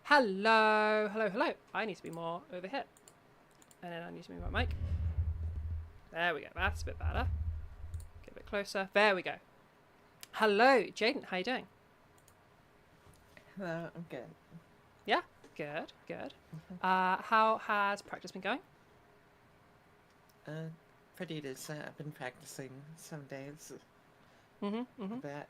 Hello, hello, hello. I need to be more over here. And then I need to move my mic. There we go. That's a bit better. Get a bit closer. There we go. Hello, Jaiden. How you doing? Hello, I'm good. Yeah? Good, good. How has practice been going? Uh, Pretty decent. I've been practicing some days a bit.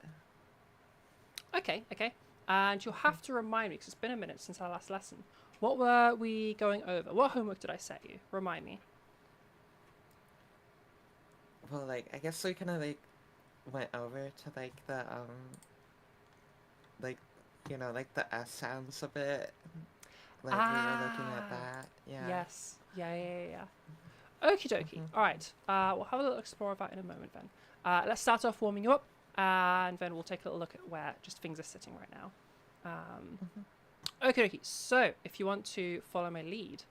Okay, okay. And you'll have to remind me, because it's been a minute since our last lesson. What were we going over? What homework did I set you? Remind me. Well, I guess we kind of went over to like the S sounds a bit. Like we were looking at Ah, that. Yeah. yes. Yeah. Okie dokie. All right. We'll have a little explore of that in a moment then. Let's start off warming you up, and then we'll take a little look at where just things are sitting right now. Okie dokie. So, if you want to follow my lead.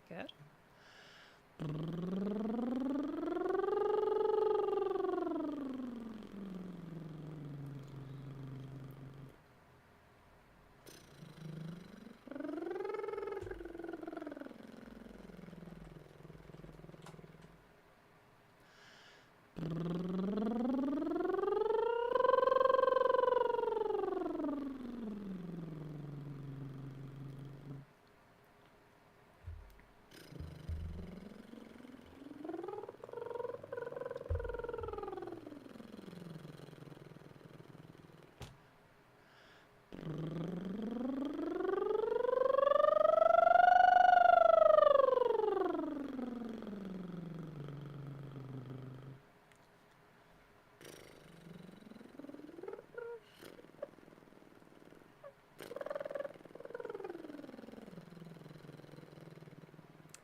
Good.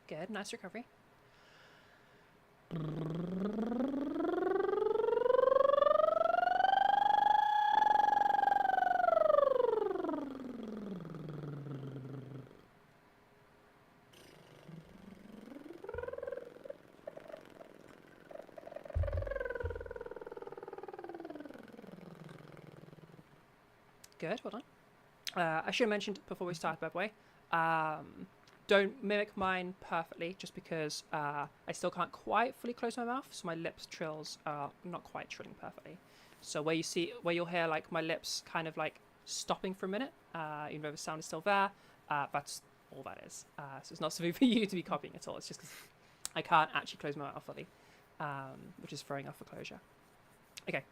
Good. Nice recovery. Good. Well done. I should have mentioned before we start, by the way. Don't mimic mine perfectly, just because I still can't quite fully close my mouth, so my lips trills are not quite trilling perfectly. So where you'll hear like my lips kind of like stopping for a minute, even though the sound is still there, that's all that is. So it's not something for you to be copying at all. It's just because I can't actually close my mouth fully, which is throwing off the closure. Okay.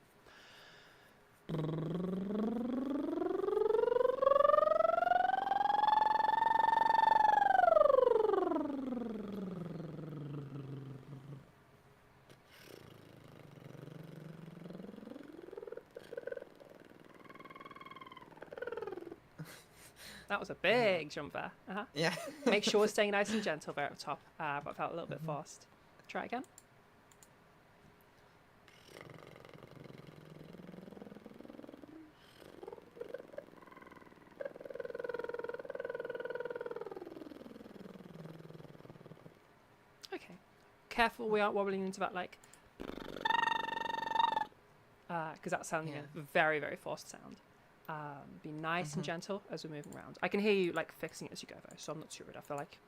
That was a big jump there. Yeah. Make sure we're staying nice and gentle there at the top, but I felt a little bit fast. Try again. Okay. Careful, we aren't wobbling into that like, because that's sounding a very, very forced sound. Be nice and gentle as we're moving around. I can hear you like fixing it as you go though, so I'm not too worried. I feel like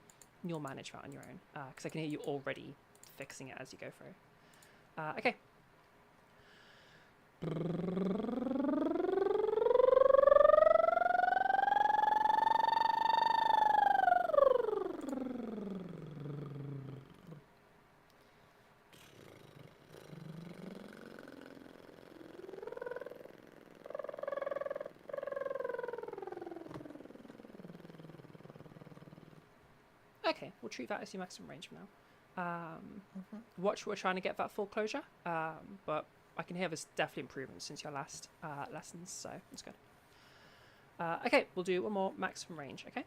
you'll manage that on your own, because I can hear you already fixing it as you go through. Okay. Okay, we'll treat that as your maximum range for now. Watch, we're trying to get that full closure, but I can hear there's definitely improvements since your last lessons, so it's good. Okay, we'll do one more maximum range, okay?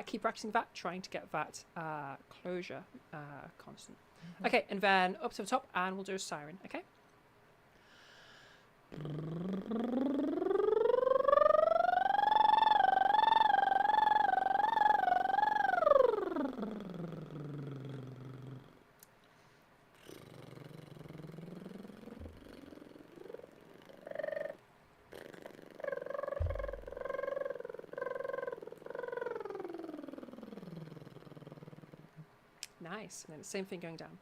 Keep practicing that, trying to get that closure constant. Okay, and then up to the top, and we'll do a siren, okay? Nice, and then the same thing going down.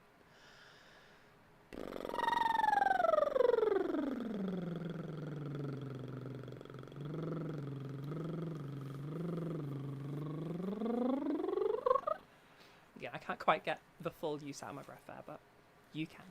Yeah, I can't quite get the full use out of my breath there, but you can.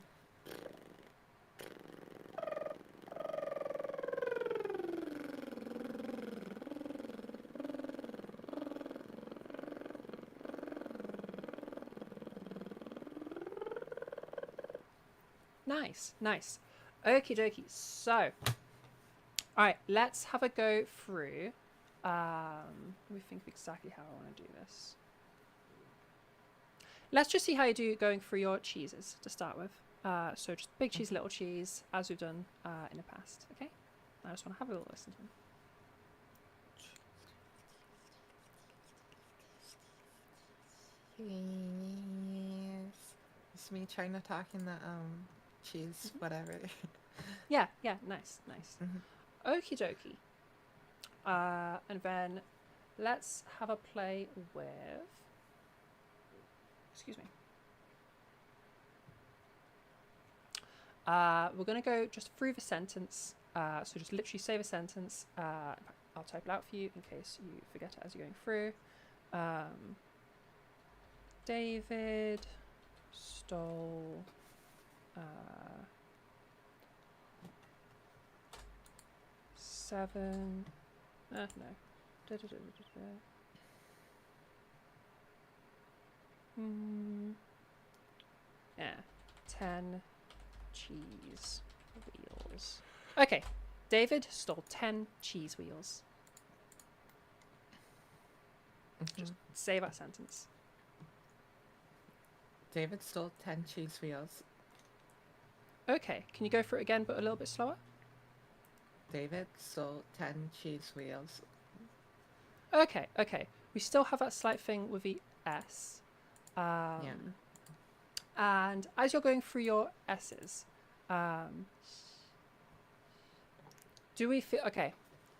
Nice, nice. Okie dokie. So, all right, let's have a go through. Let me think of exactly how I want to do this. Let's just see how you do going through your cheeses to start with. So just big cheese, little cheese, as we've done in the past. Okay. I just want to have a little listen to them. It's me trying to talk in the cheese, whatever. Yeah, nice. Okie dokie. And then let's have a play with. Excuse me. We're going to go just through the sentence. So just literally say the sentence. I'll type it out for you in case you forget it as you're going through. David stole 7 no. Yeah, 10 cheese wheels. Okay, David stole 10 cheese wheels. Just say that sentence. David stole 10 cheese wheels. Okay, can you go through it again but a little bit slower? David stole 10 cheese wheels. Okay. We still have that slight thing with the S. Yeah. And as you're going through your S's, do we feel... Okay.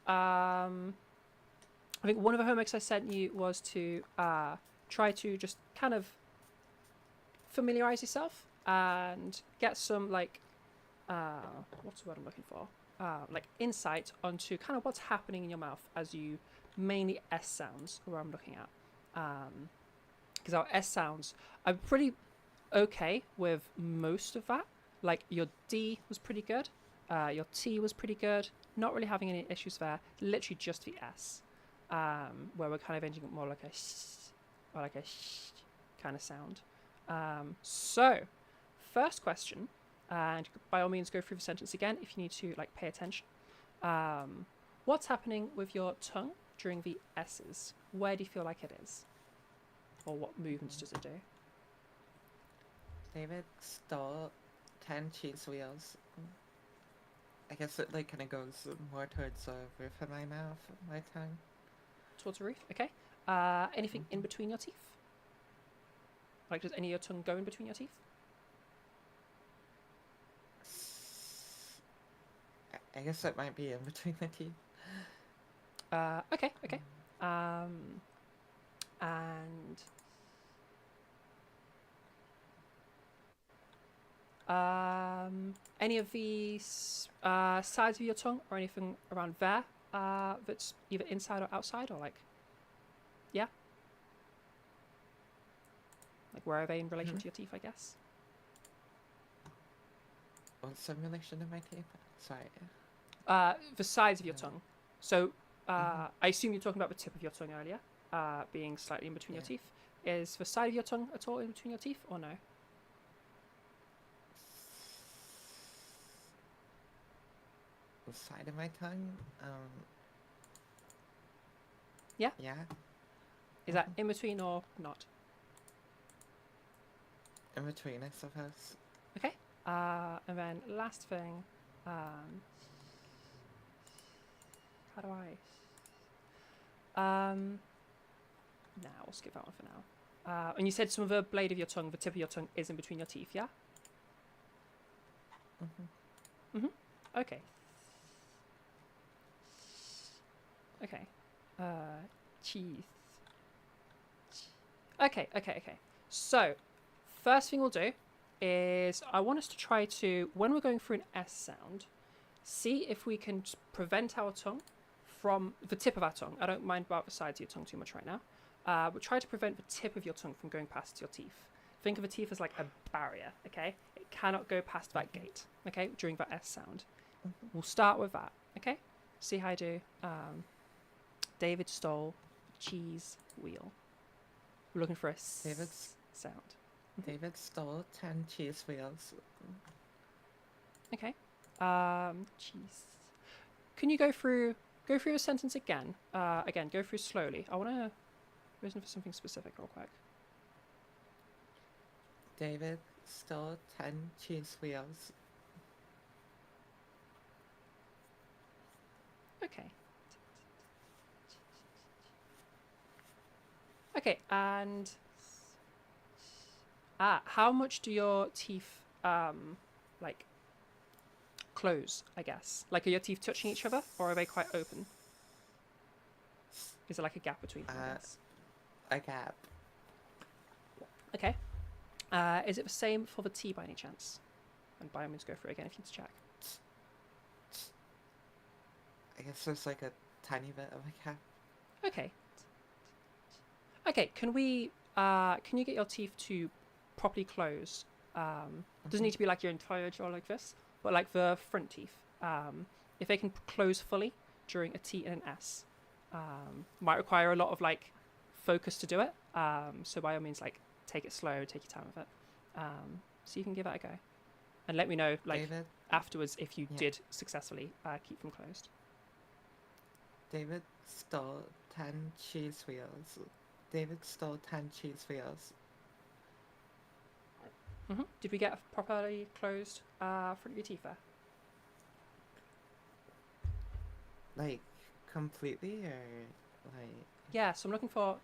I think one of the homeworks I sent you was to try to just kind of familiarize yourself and get some, like... what's the word I'm looking for? Like insight onto kind of what's happening in your mouth as you mainly S sounds are what I'm looking at. Because our S sounds, I'm pretty okay with most of that. Like your D was pretty good. Your T was pretty good. Not really having any issues there. Literally just the S, where we're kind of ending up more like a sh or like a sh kind of sound. So, first question. And by all means go through the sentence again if you need to like pay attention. What's happening with your tongue during the S's? Where do you feel like it is? Or what movements does it do? David stole 10 cheese wheels. I guess it like kind of goes more towards the roof of my mouth, my tongue. Towards the roof, okay. Anything in between your teeth? Like does any of your tongue go in between your teeth? I guess it might be in between the teeth. Okay. And any of the sides of your tongue or anything around there that's either inside or outside, or like, yeah, like where are they in relation to your teeth, I guess? What's the relation to my teeth? Sorry. The sides of your tongue. So I assume you're talking about the tip of your tongue earlier, being slightly in between your teeth. Is the side of your tongue at all in between your teeth, or no? The side of my tongue? Yeah? Yeah. Is that in between or not? In between, I suppose. Okay. And then last thing, how do I? Nah, we'll skip that one for now. And you said some of the blade of your tongue, the tip of your tongue, is in between your teeth, yeah? Okay. Okay. Teeth. Okay. So, first thing we'll do is I want us to try to, when we're going through an S sound, see if we can prevent our tongue from the tip of our tongue. I don't mind about the sides of your tongue too much right now. But try to prevent the tip of your tongue from going past your teeth. Think of the teeth as like a barrier, okay? It cannot go past that gate, okay, during that S sound. We'll start with that, okay? See how I do. David stole cheese wheel. We're looking for a sound. David stole 10 cheese wheels. Okay. Cheese. Can you go through the sentence again? Again, go through slowly. I want to listen for something specific real quick. David stole 10 cheese wheels. Okay. Okay, and how much do your teeth like close, I guess? Like, are your teeth touching each other, or are they quite open? Is there like a gap between them? I guess? A gap. Okay. Is it the same for the T by any chance? And by all means, go through it again if you need to check. I guess there's like a tiny bit of a gap. Okay. Okay, can you get your teeth to properly close? Doesn't need to be like your entire jaw like this, but like the front teeth. If they can close fully during a T and an S, might require a lot of like focus to do it. So by all means, like take it slow, take your time with it. So you can give that a go, and let me know like David, afterwards if you did successfully keep them closed. David stole 10 cheese wheels. David stole 10 cheese wheels. Did we get a properly closed front of your teeth there? Like, completely, or like... Yeah, so I'm looking for...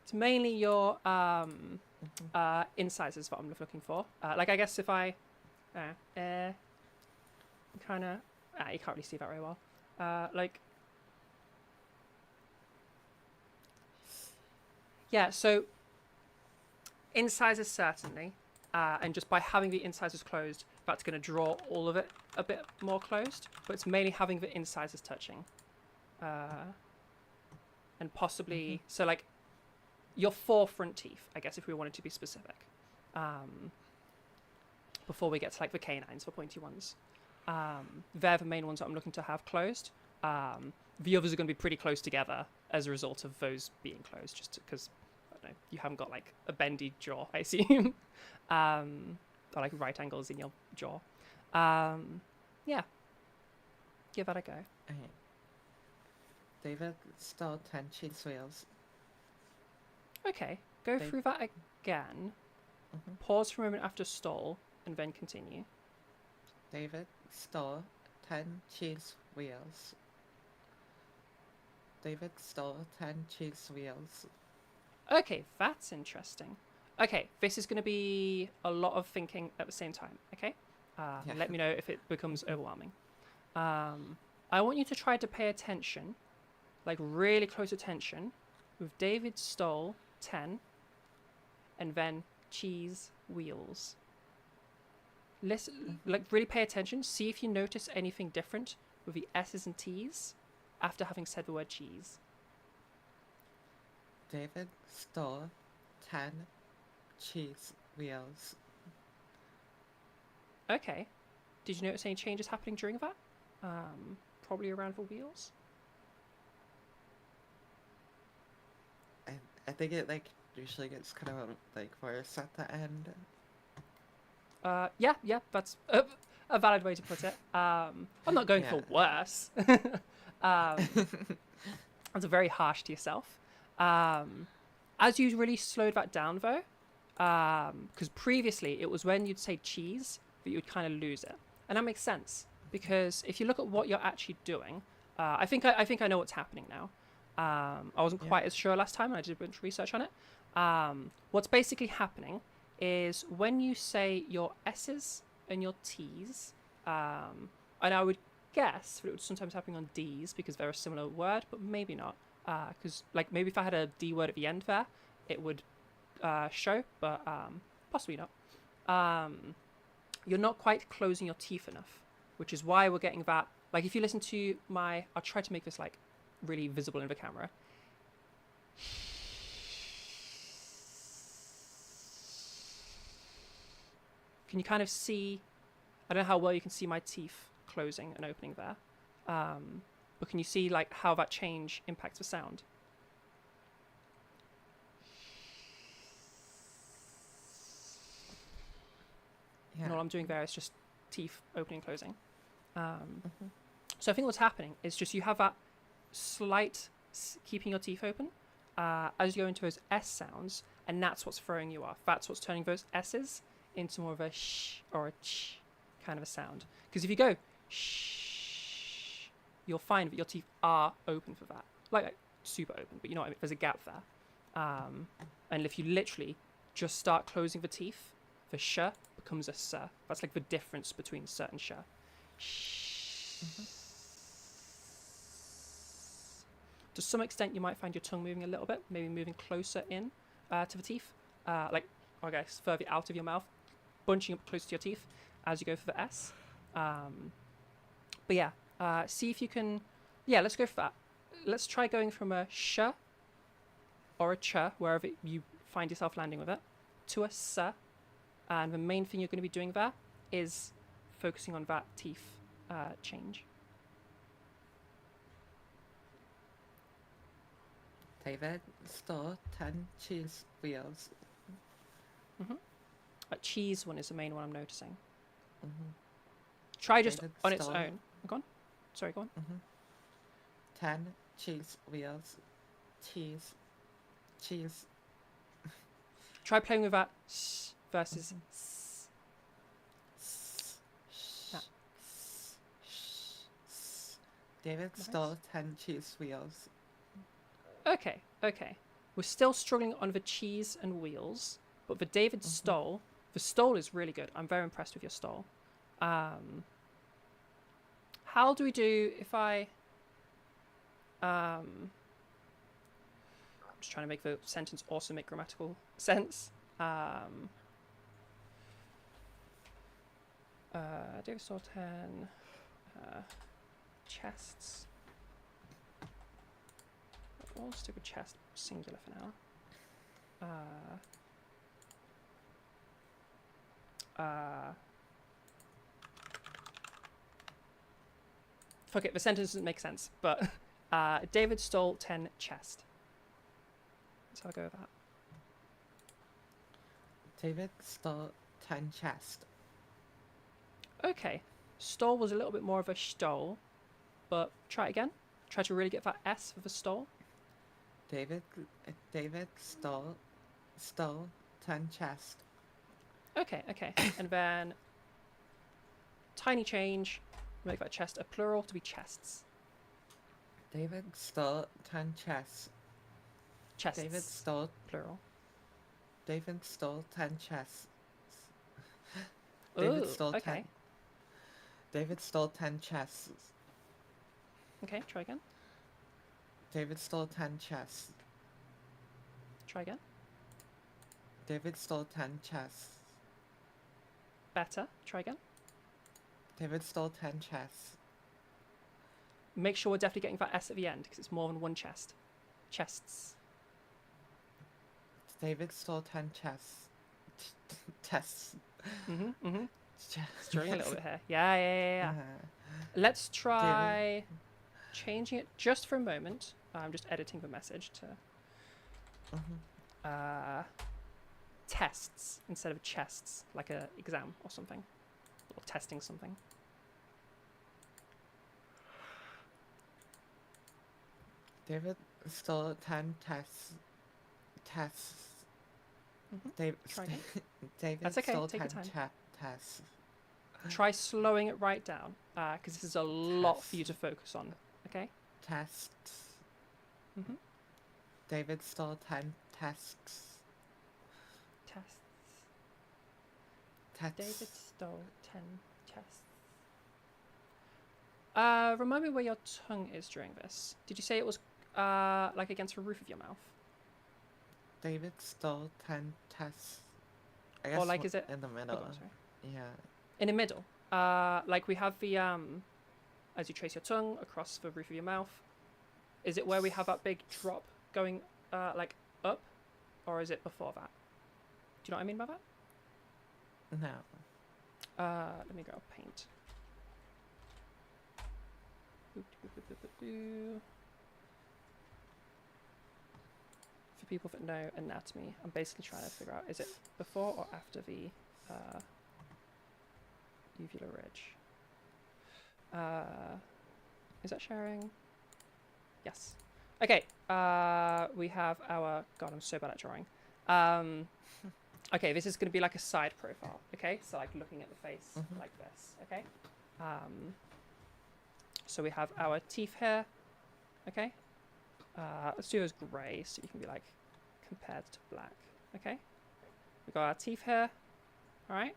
It's mainly your incisors that I'm looking for. Like, I guess if I... kind of... you can't really see that very well. Like... Yeah, so incisors certainly, and just by having the incisors closed, that's going to draw all of it a bit more closed, but it's mainly having the incisors touching. And possibly, so like your 4 front teeth, I guess if we wanted to be specific, before we get to like the canines, the pointy ones. They're the main ones that I'm looking to have closed. The others are going to be pretty close together as a result of those being closed, just because I don't know, you haven't got like a bendy jaw, I assume, or like right angles in your jaw. Yeah, give that a go. Okay. David stole 10 cheese wheels. Okay, go through that again. Pause for a moment after stole, and then continue. David stole 10 cheese wheels. David stole 10 cheese wheels. Okay, that's interesting. Okay, this is going to be a lot of thinking at the same time, okay? Let me know if it becomes overwhelming. I want you to try to pay attention, like really close attention, with David stole 10, and then cheese wheels. Listen, like really pay attention, see if you notice anything different with the S's and T's after having said the word cheese. David stole 10 cheese wheels. Okay. Did you notice any changes happening during that? Probably around the wheels? I think it like usually gets kind of like worse at the end. Yeah, that's a valid way to put it. I'm not going for worse. That's a very harsh to yourself. As you really slowed that down, though, because previously it was when you'd say cheese that you would kind of lose it, and that makes sense because if you look at what you're actually doing, I think I know what's happening now. I wasn't quite as sure last time, and I did a bunch of research on it. What's basically happening is when you say your S's and your T's, and I would guess that it would sometimes happen on D's because they're a similar word, but maybe not. Because like maybe if I had a D word at the end there, it would show, but possibly not. You're not quite closing your teeth enough, which is why we're getting that. Like if you listen to I'll try to make this like really visible in the camera. Can you kind of see? I don't know how well you can see my teeth closing and opening there, but can you see like how that change impacts the sound? Yeah. And all I'm doing there is just teeth opening and closing. So I think what's happening is just you have that slight keeping your teeth open as you go into those S sounds, and that's what's throwing you off. That's what's turning those S's into more of a sh or a ch kind of a sound. Because if you go shh, you'll find that your teeth are open for that, like super open, but you know what I mean? There's a gap there. And if you literally just start closing the teeth, the sh becomes a s. That's like the difference between certain sh. To some extent, you might find your tongue moving a little bit, maybe moving closer in to the teeth, like I guess further out of your mouth, bunching up close to your teeth as you go for the S. But yeah, see if you can. Yeah, let's go for that. Let's try going from a sh or a ch, wherever you find yourself landing with it, to a s. And the main thing you're going to be doing there is focusing on that teeth change. David, store 10 cheese wheels. That cheese one is the main one I'm noticing. Mm-hmm. Try just David, on its store. own. Go on. Sorry, go on. 10 cheese wheels. Cheese. Try playing with that s versus s. Yeah. David, Nice. store 10 cheese wheels. Okay. We're still struggling on the cheese and wheels, but the David stole. The stole is really good. I'm very impressed with your stole. How do we do if I... I'm just trying to make the sentence also make grammatical sense. David stole 10 chests. We'll stick with chest singular for now. Fuck it, the sentence doesn't make sense, but David stole 10 chest. So I'll go with that. David stole 10 chest. Okay, stole was a little bit more of a stole, but try it again. Try to really get that S for the stole. David stole 10 chest. Okay. And then tiny change, make that chest a plural to be chests. David stole 10 chests. Chests. David stole plural. 10 chests. Ooh, okay. David stole 10 chests. Okay, try again. David stole 10 chests. Try again. David stole 10 chests. Better. Try again. David stole 10 chests. Make sure we're definitely getting that S at the end because it's more than one chest. Chests. David stole 10 chests. Tests. Struggling a little bit here. Yeah. Let's try changing it just for a moment. I'm just editing the message to tests instead of chests, like a exam or something. or testing something. David stole 10 tests. David, Try again. David That's okay. stole Take 10 your time. tests. Try slowing it right down, because this is a lot for you to focus on. Okay. Tests. Mm-hmm. David stole 10 tests. Tests. Tests. David stole 10 tests. Remind me where your tongue is during this. Did you say it was like against the roof of your mouth? David stole 10 tests. I guess Or like is it in the middle? Oh, sorry. Yeah. In the middle. Like we have the as you trace your tongue across the roof of your mouth. Is it where we have that big drop going like up, or is it before that? Do you know what I mean by that? No. Let me go paint. For people that know anatomy, I'm basically trying to figure out, is it before or after the uvular ridge? Is that sharing? Yes. Okay, we have our... God, I'm so bad at drawing. Okay, this is going to be like a side profile, okay? So like looking at the face like this, okay? So we have our teeth here, okay? Let's do it as grey so you can be like compared to black, okay? We've got our teeth here, alright?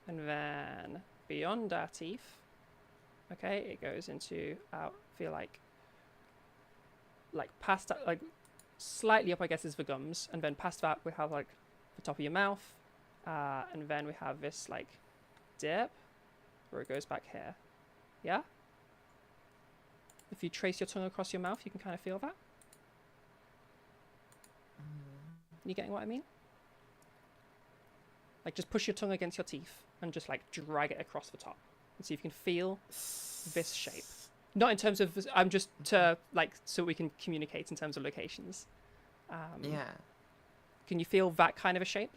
And then beyond our teeth, okay, it goes into our, feel like past that, like slightly up I guess is the gums, and then past that we have like the top of your mouth, and then we have this like dip where it goes back here, yeah? If you trace your tongue across your mouth, you can kind of feel that. You getting what I mean? Like just push your tongue against your teeth and just like drag it across the top and see if you can feel this shape. Not in terms of, I'm just to like, so we can communicate in terms of locations. Yeah. Can you feel that kind of a shape?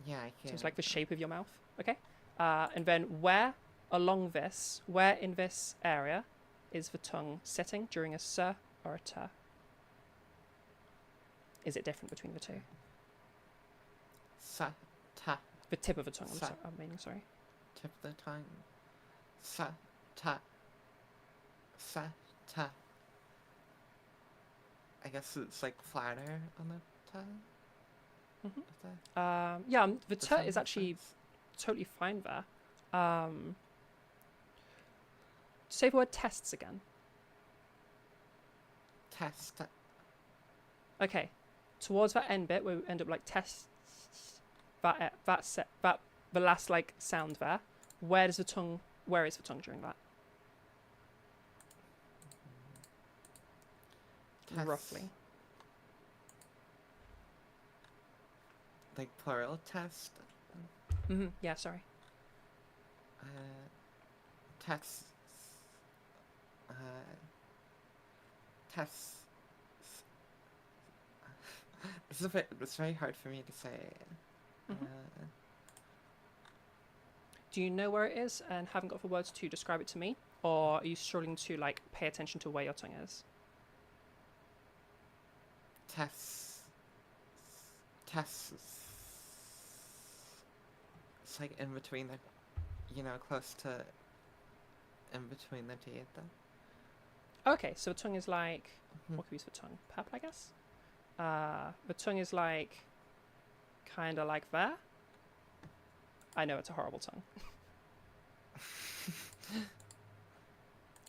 Yeah, I can. So it's like the shape of your mouth. Okay. And then where along this, where in this area is the tongue sitting during a s or a t? Is it different between the two? Sa, ta. The tip of the tongue, Sa. I'm meaning, sorry. Tip of the tongue. Sa, ta. Sa, ta. I guess it's like flatter on the tongue. Yeah, the t is actually totally fine there. Say the word tests again. Test. Okay, towards that end bit where we end up like tests, that the last like sound there. Where is the tongue during that? Test. Roughly. Like plural test. Yeah, sorry. Tests. Tests. It's very hard for me to say. Do you know where it is and haven't got the words to describe it to me? Or are you struggling to like pay attention to where your tongue is? Tests. It's like in between the, close to in between the teeth. Okay, so the tongue is like, what could be the tongue? Pap, I guess? The tongue is like, kind of like there. I know it's a horrible tongue.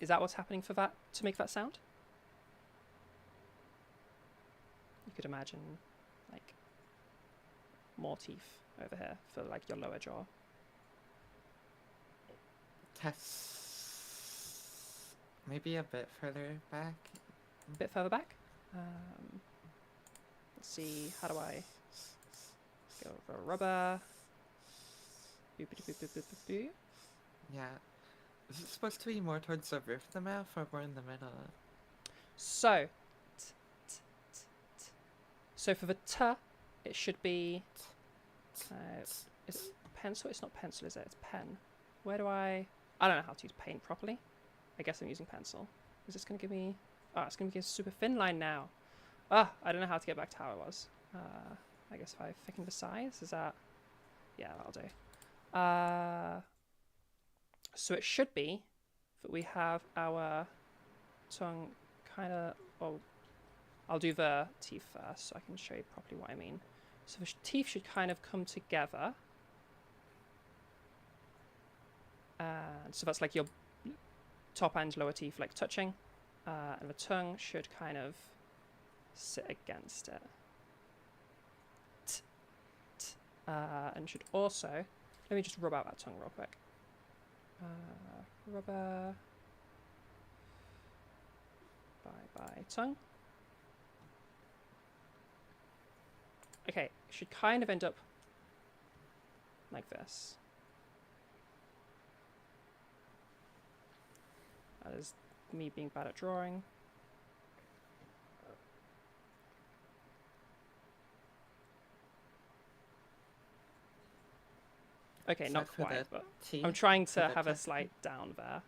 Is that what's happening for that, to make that sound? You could imagine, like, more teeth over here for, like, your lower jaw. Tests. Maybe a bit further back. A bit further back? Let's see, how do I go over rubber? Boop, boop, boop, boop, boop, boop, boop. Yeah. Is it supposed to be more towards the roof of the mouth or more in the middle? So, so for the t, it should be, pencil? It's not pencil, is it? It's pen. Where do I don't know how to use paint properly. I guess I'm using pencil. Is this going to give me... Oh, it's going to give me a super thin line now. I don't know how to get back to how it was. I guess if I thicken the size, is that... Yeah, that'll do. So it should be that we have our tongue kind of... Well, I'll do the teeth first so I can show you properly what I mean. So the teeth should kind of come together. And so that's like your top and lower teeth like touching. And the tongue should kind of sit against it. And should also... Let me just rub out that tongue real quick. Rubber. Bye tongue. Okay, should kind of end up like this. That is me being bad at drawing. Okay, not quite, but I'm trying to have a slight down there.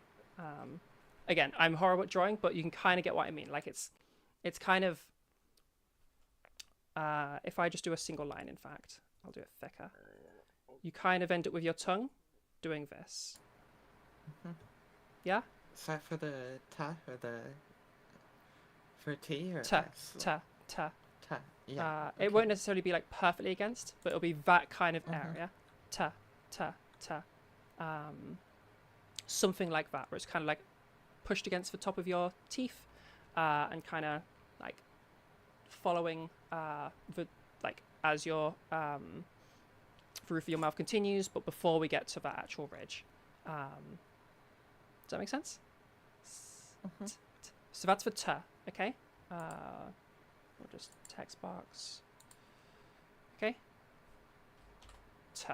Again, I'm horrible at drawing, but you can kind of get what I mean. Like it's kind of, if I just do a single line, in fact, I'll do it thicker. You kind of end up with your tongue doing this. Yeah? Is that for the ta or the... For T or Ta, S? ta, ta. Ta, yeah. It won't necessarily be like perfectly against, but it'll be that kind of area. Ta, ta, ta. Something like that, where it's kind of like pushed against the top of your teeth, and kind of like following the like as your the roof of your mouth continues, but before we get to that actual ridge. Does that make sense? So that's for t, okay? We'll just text box. Okay. T.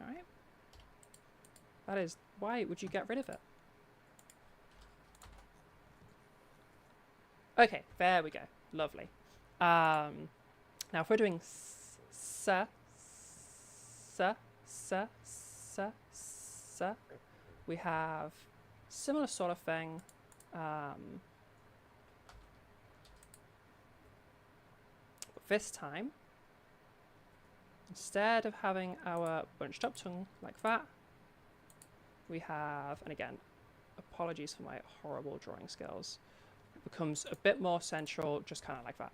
Alright. That is... Why would you get rid of it? Okay, there we go. Lovely. Now if we're doing we have similar sort of thing. This time, instead of having our bunched up tongue like that, we have, and again, apologies for my horrible drawing skills, it becomes a bit more central, just kind of like that.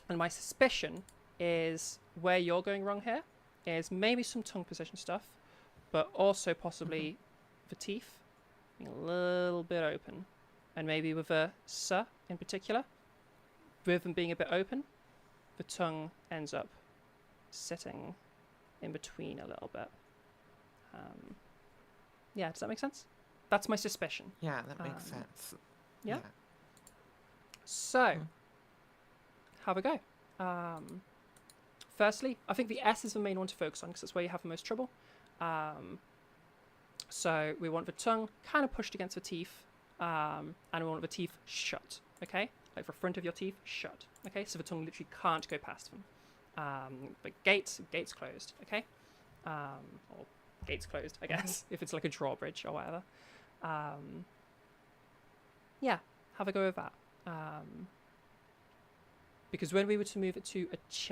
And my suspicion is where you're going wrong here is maybe some tongue position stuff, but also possibly the teeth being a little bit open. And maybe with a s in particular, with them being a bit open, the tongue ends up sitting in between a little bit. Yeah, does that make sense? That's my suspicion. Yeah, that makes sense. Yeah? So, have a go. Firstly, I think the S is the main one to focus on because that's where you have the most trouble. So we want the tongue kind of pushed against the teeth, and we want the teeth shut, okay? Like the front of your teeth shut, okay? So the tongue literally can't go past them. But gates closed, okay? Or gates closed, I guess, if it's like a drawbridge or whatever. Yeah, have a go with that. Because when we were to move it to a ch,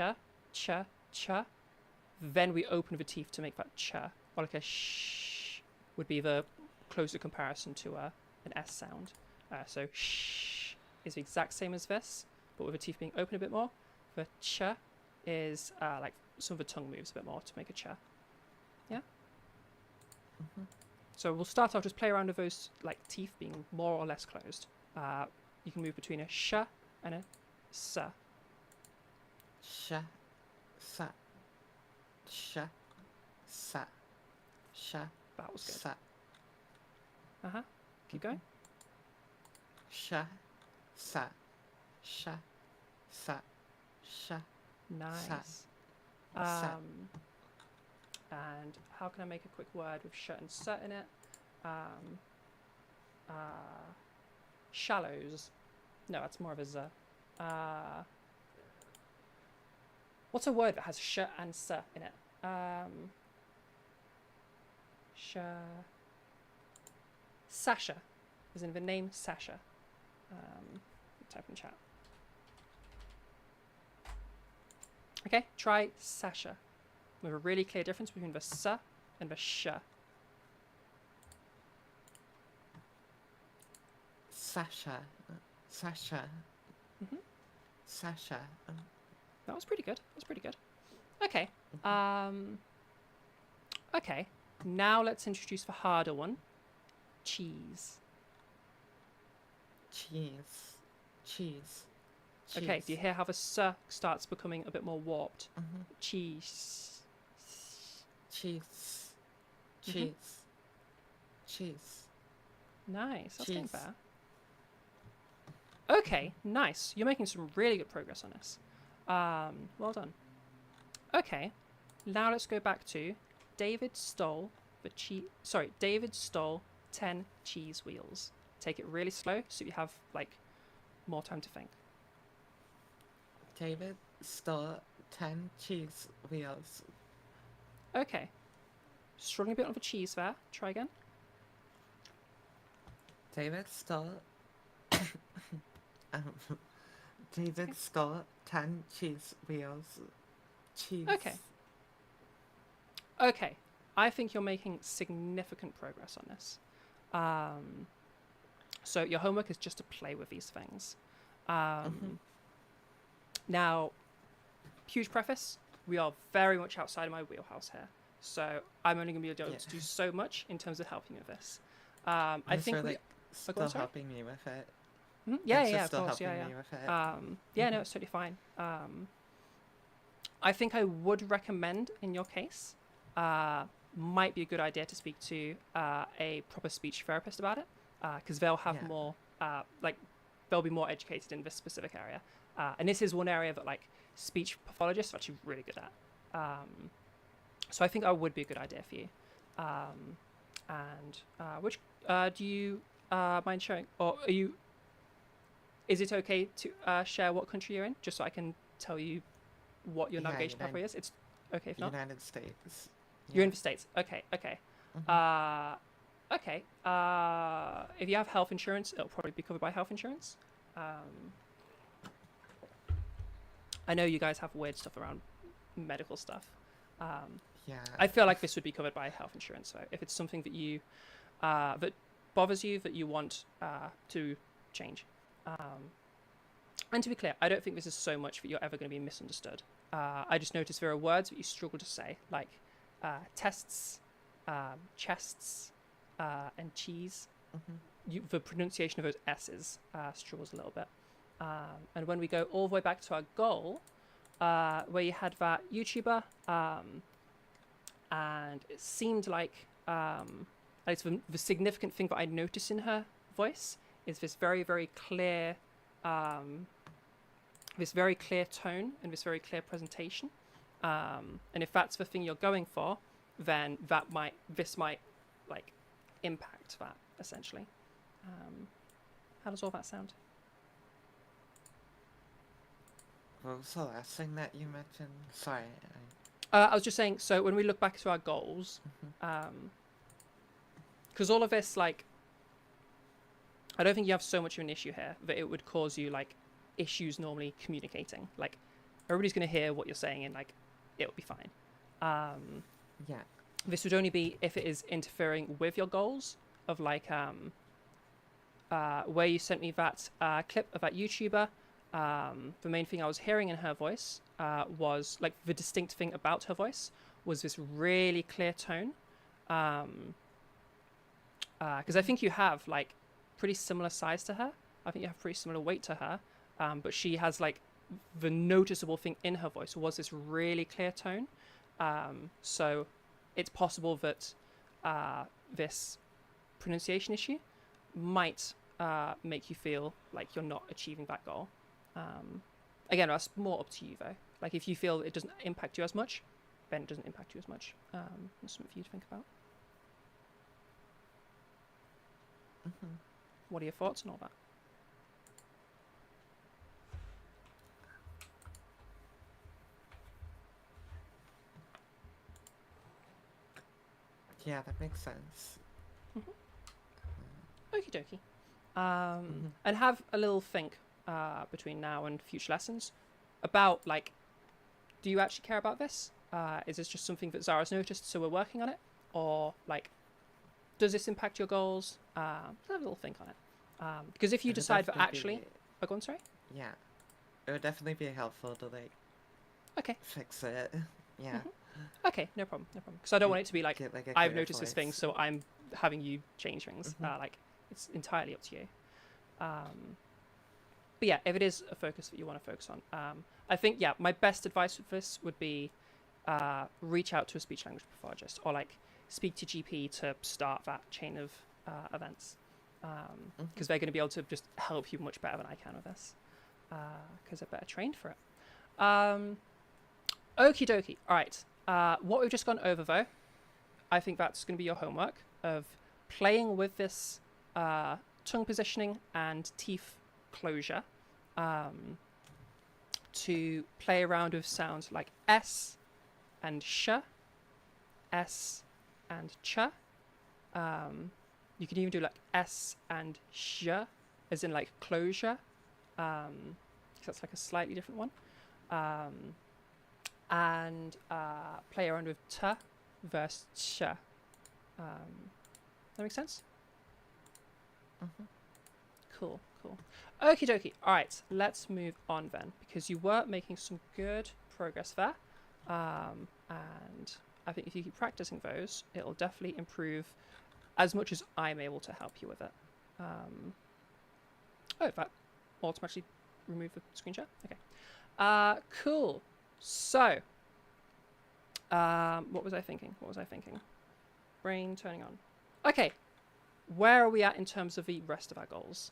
then we open the teeth to make that ch, or like a sh would be the closer comparison to an S sound. So sh is the exact same as this, but with the teeth being open a bit more. The ch is like some of the tongue moves a bit more to make a ch. Yeah? So we'll start off, just play around with those like teeth being more or less closed. You can move between a sh and a s. Sh, sa, sh, sa, sh, That was good. sa. Keep going. Sh, sa, sh, sa, sh. Nice. And how can I make a quick word with sh and s in it? Shallows. No, that's more of a z. What's a word that has sh and s in it? Sh. Sasha, as in the name Sasha. Type in chat. Okay, try Sasha. We have a really clear difference between the s and the sh. Sasha. Sasha. Mhm. Sasha. That was pretty good. That was pretty good. Okay. Okay. Now let's introduce the harder one. Cheese. Cheese. Cheese. Okay, do you hear how the s starts becoming a bit more warped? Cheese. Cheese. Cheese. Cheese. Nice. That's getting Cheese. better. Okay, nice. You're making some really good progress on this. Well done. Okay, now let's go back to David stole the David stole 10 cheese wheels. Take it really slow so you have like more time to think. David stole 10 cheese wheels. Okay. Struggling a bit on the cheese there. Try again. David stole. David stole 10 cheese wheels. Cheese. Okay. Okay. I think you're making significant progress on this. So your homework is just to play with these things. Now, huge preface, we are very much outside of my wheelhouse here. So I'm only going to be able to do so much in terms of helping you with this. I think like still helping me with it. Yeah, of course, yeah. No, it's totally fine. I think I would recommend, in your case, might be a good idea to speak to a proper speech therapist about it, because they'll have more, they'll be more educated in this specific area. And this is one area that like speech pathologists are actually really good at. So I think that would be a good idea for you. Which do you mind sharing, or are you? Is it okay to share what country you're in, just so I can tell you what your navigation pathway is? It's okay if not. United States. You're in the States. Okay. Okay. If you have health insurance, it'll probably be covered by health insurance. I know you guys have weird stuff around medical stuff. I feel like this would be covered by health insurance. So if it's something that you that bothers you, that you want to change. And to be clear, I don't think this is so much that you're ever going to be misunderstood. I just noticed there are words that you struggle to say, like tests, chests, and cheese. The pronunciation of those S's struggles a little bit. And when we go all the way back to our goal, where you had that YouTuber, and it seemed like it's the significant thing that I noticed in her voice is this very, very clear, tone and this very clear presentation. And if that's the thing you're going for, then this might like impact that essentially. How does all that sound? What was the last thing that you mentioned? Sorry. I was just saying, so when we look back to our goals, because all of this, like, I don't think you have so much of an issue here that it would cause you, like, issues normally communicating. Like, everybody's going to hear what you're saying and, like, it'll be fine. This would only be if it is interfering with your goals of, like, where you sent me that clip of that YouTuber. The main thing I was hearing in her voice was, like, the distinct thing about her voice was this really clear tone. Because I think you have, like, pretty similar size to her. I think you have pretty similar weight to her. But she has, like, the noticeable thing in her voice was this really clear tone. So it's possible that this pronunciation issue might make you feel like you're not achieving that goal. Again, that's more up to you though. Like, if you feel it doesn't impact you as much, then it doesn't impact you as much. That's something for you to think about. What are your thoughts on all that? Yeah, that makes sense. Okie dokie. And have a little think between now and future lessons about, like, do you actually care about this? Is this just something that Zara's noticed, so we're working on it? Or, like, does this impact your goals? Have a little think on it. Because if you It would decide that definitely actually... Oh, go on, sorry? yeah, it would definitely be helpful to like Okay. fix it. Yeah. Okay, no problem, no problem. Because I don't want it to be like, Get like a I've clear noticed this thing, voice. so I'm having you change things. Like, it's entirely up to you. But yeah, if it is a focus that you want to focus on, I think, yeah, my best advice with this would be reach out to a speech language pathologist, or like speak to GP to start that chain of events, because they're going to be able to just help you much better than I can with this, because they're better trained for it. Okie dokie. All right. What we've just gone over, though, I think that's going to be your homework of playing with this tongue positioning and teeth closure to play around with sounds like S and sh, S and ch. You can even do like S and sh, as in like closure. That's like a slightly different one. And play around with t versus ch. That makes sense? Cool, cool. Okie dokie. All right, let's move on then, because you were making some good progress there. And I think if you keep practicing those, it'll definitely improve as much as I'm able to help you with it. Oh, that automatically remove the screen share? Okay. Cool. So, what was I thinking? Brain turning on. Okay. Where are we at in terms of the rest of our goals?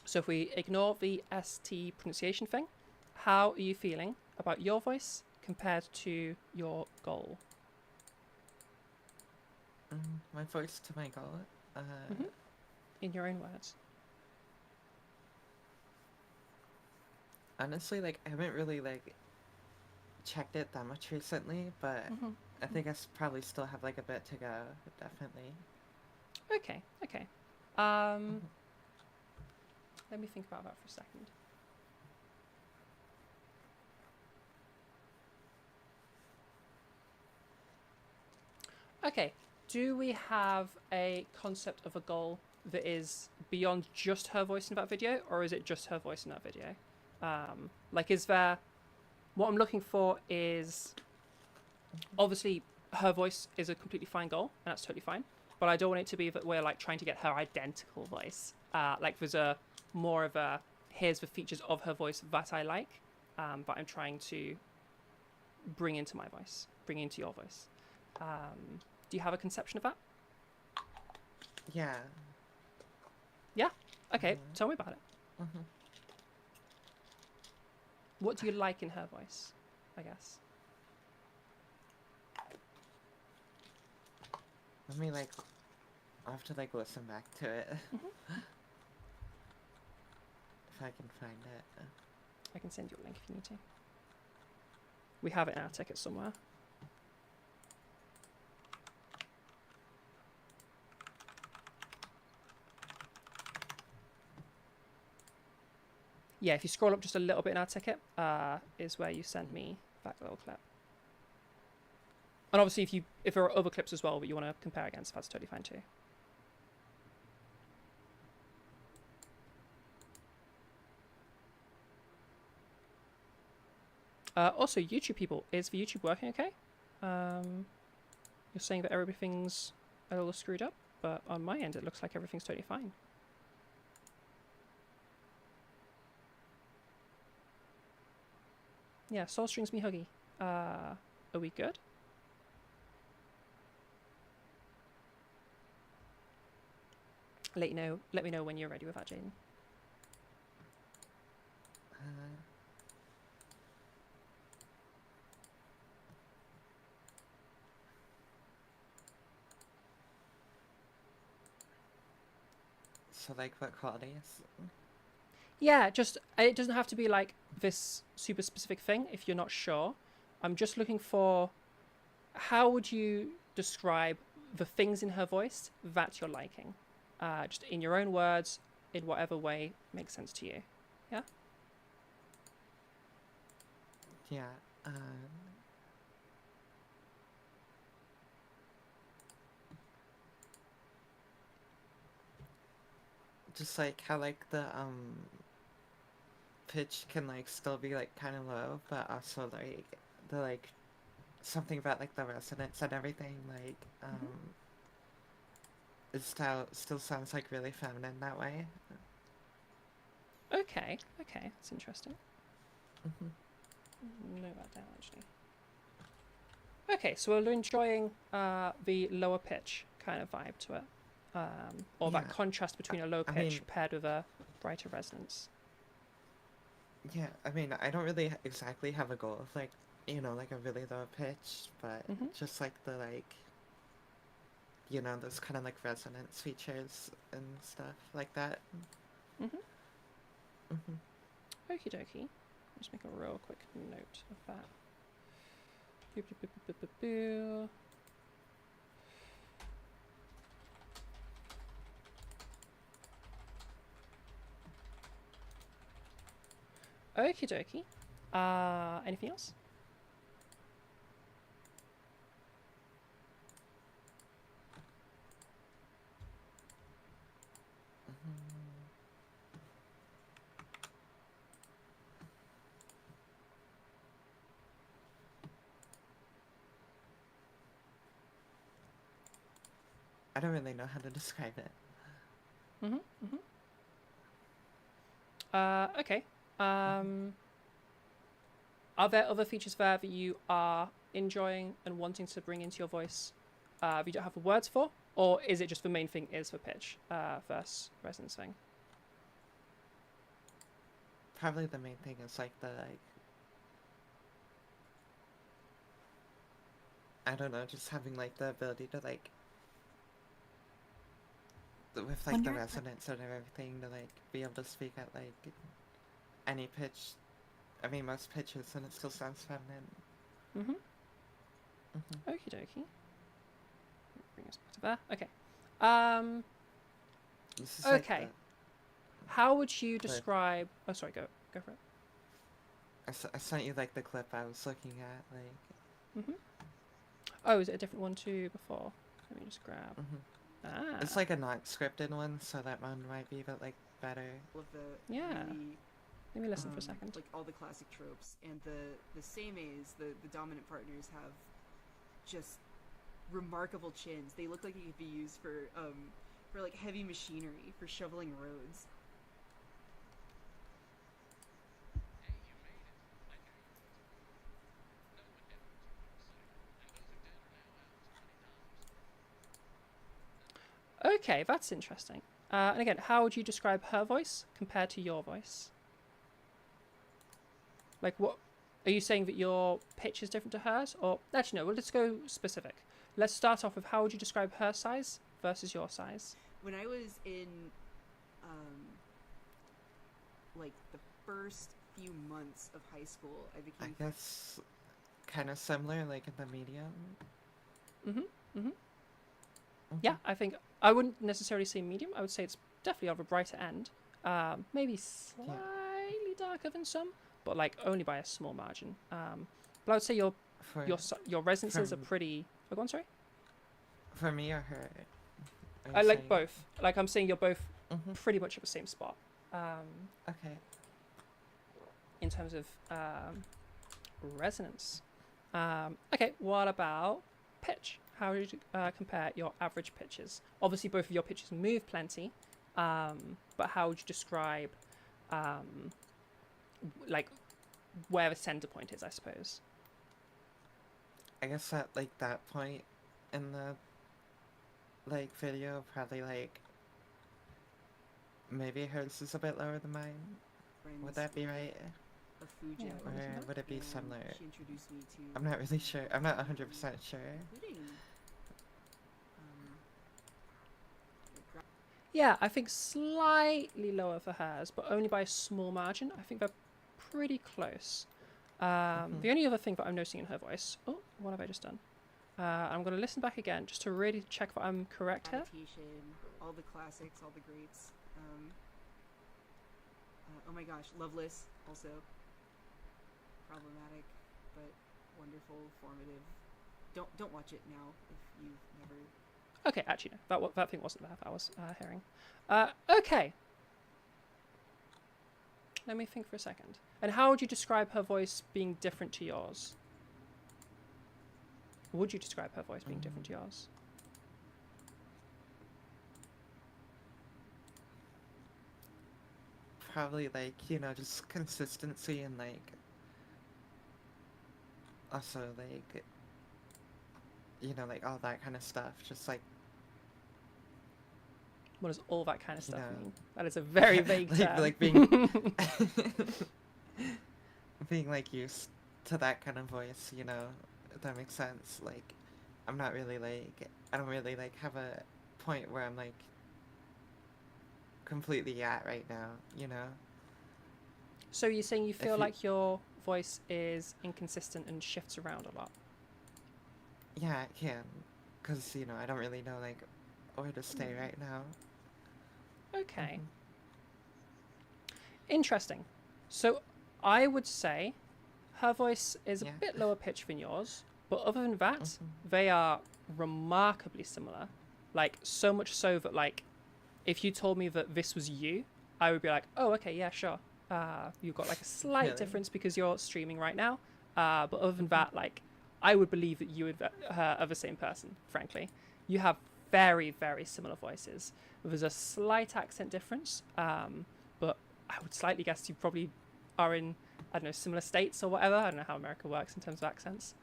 So if we ignore the ST pronunciation thing, how are you feeling about your voice compared to your goal? My voice to my goal. In your own words. Honestly, like I haven't really like checked it that much recently, but I think I probably still have like a bit to go. Definitely. Okay, okay. Let me think about that for a second. Okay, do we have a concept of a goal that is beyond just her voice in that video, or is it just her voice in that video? Like, is there... What I'm looking for is... Obviously, her voice is a completely fine goal, and that's totally fine. But I don't want it to be that we're, like, trying to get her identical voice. Like, there's a more of a... Here's the features of her voice that I like, but I'm trying to bring into my voice, bring into your voice. Do you have a conception of that? Yeah. Yeah? Okay, tell me about it. What do you like in her voice, I guess? Let me like... I'll have to like listen back to it. If I can find it. I can send you a link if you need to. We have it in our ticket somewhere. Yeah, if you scroll up just a little bit in our ticket, is where you sent me that little clip. And obviously, if there are other clips as well that you want to compare against, that's totally fine too. Also, YouTube people, is the YouTube working okay? You're saying that everything's a little screwed up, but on my end, it looks like everything's totally fine. Yeah, Soul Strings Me Huggy. Are we good? Let me know when you're ready with that, Jaiden. So like what qualities? Yeah, just it doesn't have to be like this super specific thing if you're not sure. I'm just looking for how would you describe the things in her voice that you're liking? Just in your own words, in whatever way makes sense to you. Yeah? Yeah. Just like how like the pitch can like still be like kind of low, but also like the like something about like the resonance and everything like it still sounds like really feminine that way. Okay, that's interesting. Hmm. Note that down, actually. Okay, so we're enjoying the lower pitch kind of vibe to it. Or that Yeah. contrast between a low I pitch mean, paired with a brighter resonance. yeah, I mean, I don't really exactly have a goal of like, you know, like a really low pitch, but Mm-hmm. just like the like, you know, those kind of like resonance features and stuff like that. Mm-hmm. Hmm. Okie dokie. Just make a real quick note of that. Boo, boo, boo, boo, boo, boo. Okie dokie. Anything else? I don't really know how to describe it. Mm-hmm. Mm-hmm. Okay. Are there other features there that you are enjoying and wanting to bring into your voice you don't have the words for? Or is it just the main thing is the pitch versus resonance thing? Probably the main thing is like the like, I don't know, just having like the ability to like with like the resonance and everything to like be able to speak at like any pitch. I mean, most pitches, and it still sounds feminine. Mm-hmm. Hmm. Okie dokie. Bring us back to there. Okay. Um, This is like okay. How would you the describe... Oh, sorry, go for it. I sent you like the clip I was looking at, like. Mm-hmm. Oh, is it a different one too before? Let me just grab... Ah. It's like a not scripted one, so that one might be a bit like better. Of the Yeah. really, Let me listen for a second. like all the classic tropes, and the same A's, the dominant partners have just remarkable chins. They look like they could be used for like heavy machinery for shoveling roads. Okay, that's interesting. And again, how would you describe her voice compared to your voice? Like, what are you saying that your pitch is different to hers? Or actually, no. Well, let's go specific. Let's start off with how would you describe her size versus your size? When I was in, like the first few months of high school, I I became. guess kind of similar, like in the medium. Mm-hmm. Mm-hmm. Yeah, I think I wouldn't necessarily say medium. I would say it's definitely of a brighter end. Maybe slightly darker than some, but like only by a small margin. But I would say your resonances are pretty. Oh, go on, sorry. For me or her? I like both. Like I'm saying, you're both pretty much at the same spot. Okay. In terms of resonance. Okay, what about pitch? How would you compare your average pitches? Obviously, both of your pitches move plenty, but how would you describe, like, where the center point is? I suppose. I guess at like that point in the like video, probably like maybe hers is a bit lower than mine. Would that be right? A Fuji, Yeah, Or would it be similar? She introduced me to. I'm not really sure. I'm not 100% sure. Including, Yeah, I think slightly lower for hers, but only by a small margin. I think they're pretty close. The only other thing that I'm noticing in her voice... Oh, what have I just done? I'm going to listen back again just to really check that I'm correct here. Adaptation, all the classics, all the greats. Oh my gosh, Loveless also problematic, but wonderful, formative. Don't watch it now if you've never. Okay, actually, no. That thing wasn't there. That was hearing. Okay. Let me think for a second. And how would you describe her voice being different to yours? Would you describe her voice being different to yours? Probably like, just consistency and like also like like all that kind of stuff. Just like What does all that kind of stuff know, mean? That is a very vague term. like being being like used to that kind of voice, if that makes sense. Like I'm not really like I don't really like have a point where I'm like completely at right now. So you're saying you feel you- like your voice is inconsistent and shifts around a lot? Yeah, it can. Because, I don't really know like where to stay right now. Okay. Interesting. So I would say her voice is a Yeah. bit lower pitched than yours, but other than that, they are remarkably similar. Like, so much so that, like, if you told me that this was you, I would be like, oh, okay, yeah, sure. You've got like a slight Really? difference because you're streaming right now. But other than that, like, I would believe that you and her are the same person, frankly. You have very, very similar voices. There's a slight accent difference, but I would slightly guess you probably are in, I don't know, similar states or whatever. I don't know how America works in terms of accents.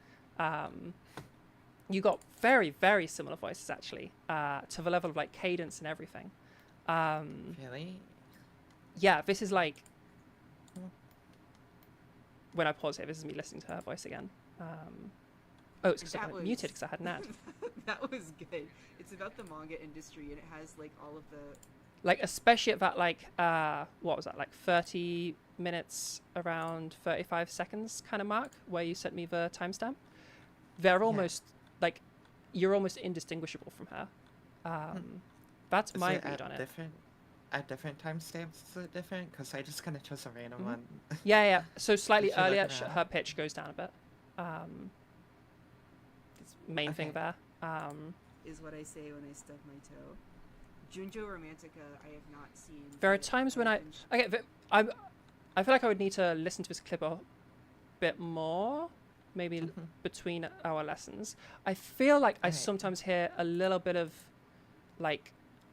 You got very, very similar voices, actually, to the level of, like, cadence and everything. Really? Yeah, this is like... When I pause here, this is me listening to her voice again. Oh, it's because I had it muted because I had an ad. That was good. It's about the manga industry, and it has like all of the. Like, especially at that, like, what was that, like 30 minutes, around 35 seconds kind of mark, where you sent me the timestamp. They're almost, like, you're almost indistinguishable from her. That's my read on it. At different timestamps, is it different? Because I just kind of chose a random one. Yeah. So slightly Did you look earlier, it up? her pitch goes down a bit. It's main thing there. Is what I say when I stub my toe. Junjo Romantica, I have not seen. There are times when I feel like I would need to listen to this clip a bit more, maybe between our lessons. I feel like I sometimes hear a little bit of, like,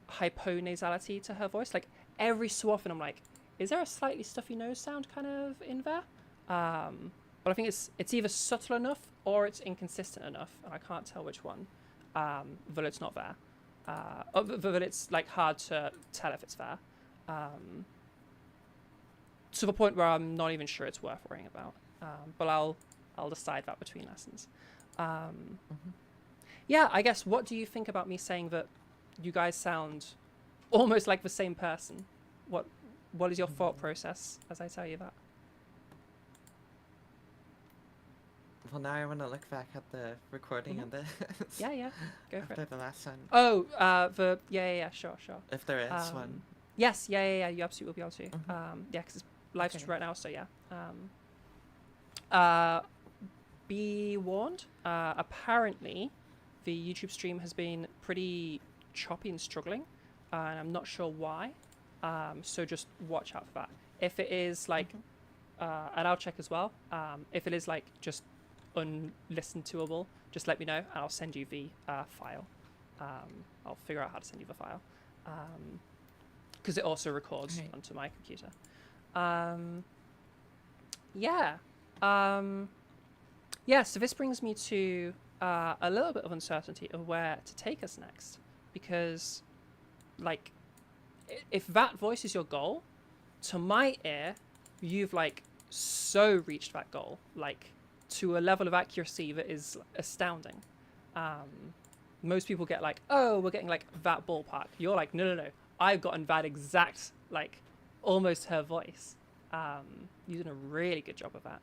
hyponasality to her voice. Like, every so often I'm like, is there a slightly stuffy nose sound kind of in there? But I think it's either subtle enough or it's inconsistent enough, and I can't tell which one, that it's not there. That it's, like, hard to tell if it's there. To the point where I'm not even sure it's worth worrying about. But I'll decide that between lessons. Yeah, I guess, what do you think about me saying that you guys sound almost like the same person? What is your thought process as I tell you that? Well, now I want to look back at the recording of this. Yeah, go for After it. the last one. Oh, sure. If there is one. Yes, yeah, you absolutely will be able to. Yeah, because it's live streamed Okay. right now, so yeah. Be warned, apparently the YouTube stream has been pretty choppy and struggling, and I'm not sure why, so just watch out for that. If it is like, and I'll check as well, if it is like just unlisten toable, just let me know and I'll send you the file. I'll figure out how to send you the file, because it also records onto my computer. So this brings me to a little bit of uncertainty of where to take us next, because, like, if that voice is your goal, to my ear, you've, like, so reached that goal, like, to a level of accuracy that is astounding. Most people get like, oh, we're getting like that ballpark. You're like, no, I've gotten that exact, like, almost her voice. You're doing a really good job of that.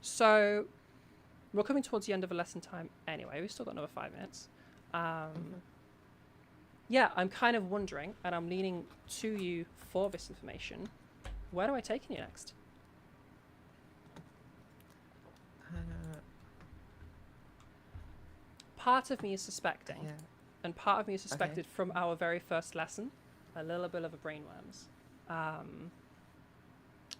So we're coming towards the end of a lesson time anyway. We've still got another 5 minutes. Yeah, I'm kind of wondering, and I'm leaning to you for this information. Where do I take you next? Part of me is suspecting, Yeah. and part of me is suspected from our very first lesson, a little bit of a brainworms.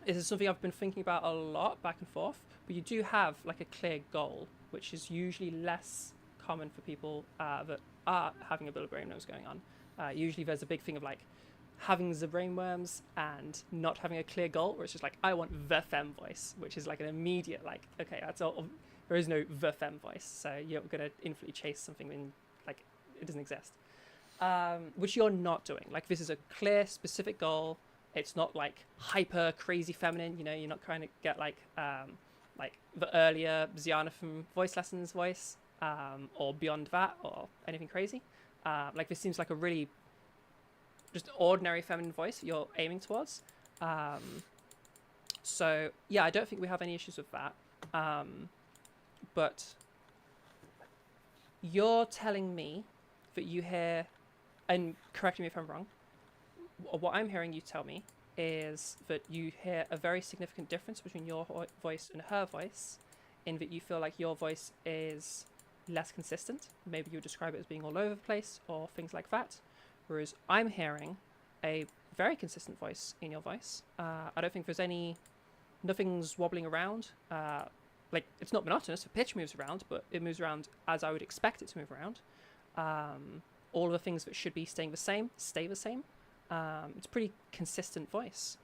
This is something I've been thinking about a lot back and forth, but you do have like a clear goal, which is usually less common for people that are having a bit of brainworms going on. Usually there's a big thing of like having the brainworms and not having a clear goal, where it's just like, I want the femme voice, which is like an immediate like, okay, that's all. There is no the femme voice, so you're going to infinitely chase something when like it doesn't exist, which you're not doing. Like, this is a clear, specific goal. It's not like hyper crazy feminine. You know, you're not trying to get like the earlier Ziana from Voice Lessons voice, or beyond that, or anything crazy. Like, this seems like a really just ordinary feminine voice that you're aiming towards. So yeah, I don't think we have any issues with that. But you're telling me that you hear, and correct me if I'm wrong, what I'm hearing you tell me is that you hear a very significant difference between your voice and her voice, in that you feel like your voice is less consistent. Maybe you would describe it as being all over the place or things like that. Whereas I'm hearing a very consistent voice in your voice. I don't think there's nothing's wobbling around. Like, it's not monotonous. The pitch moves around, but it moves around as I would expect it to move around. All of the things that should be staying the same stay the same. It's a pretty consistent voice.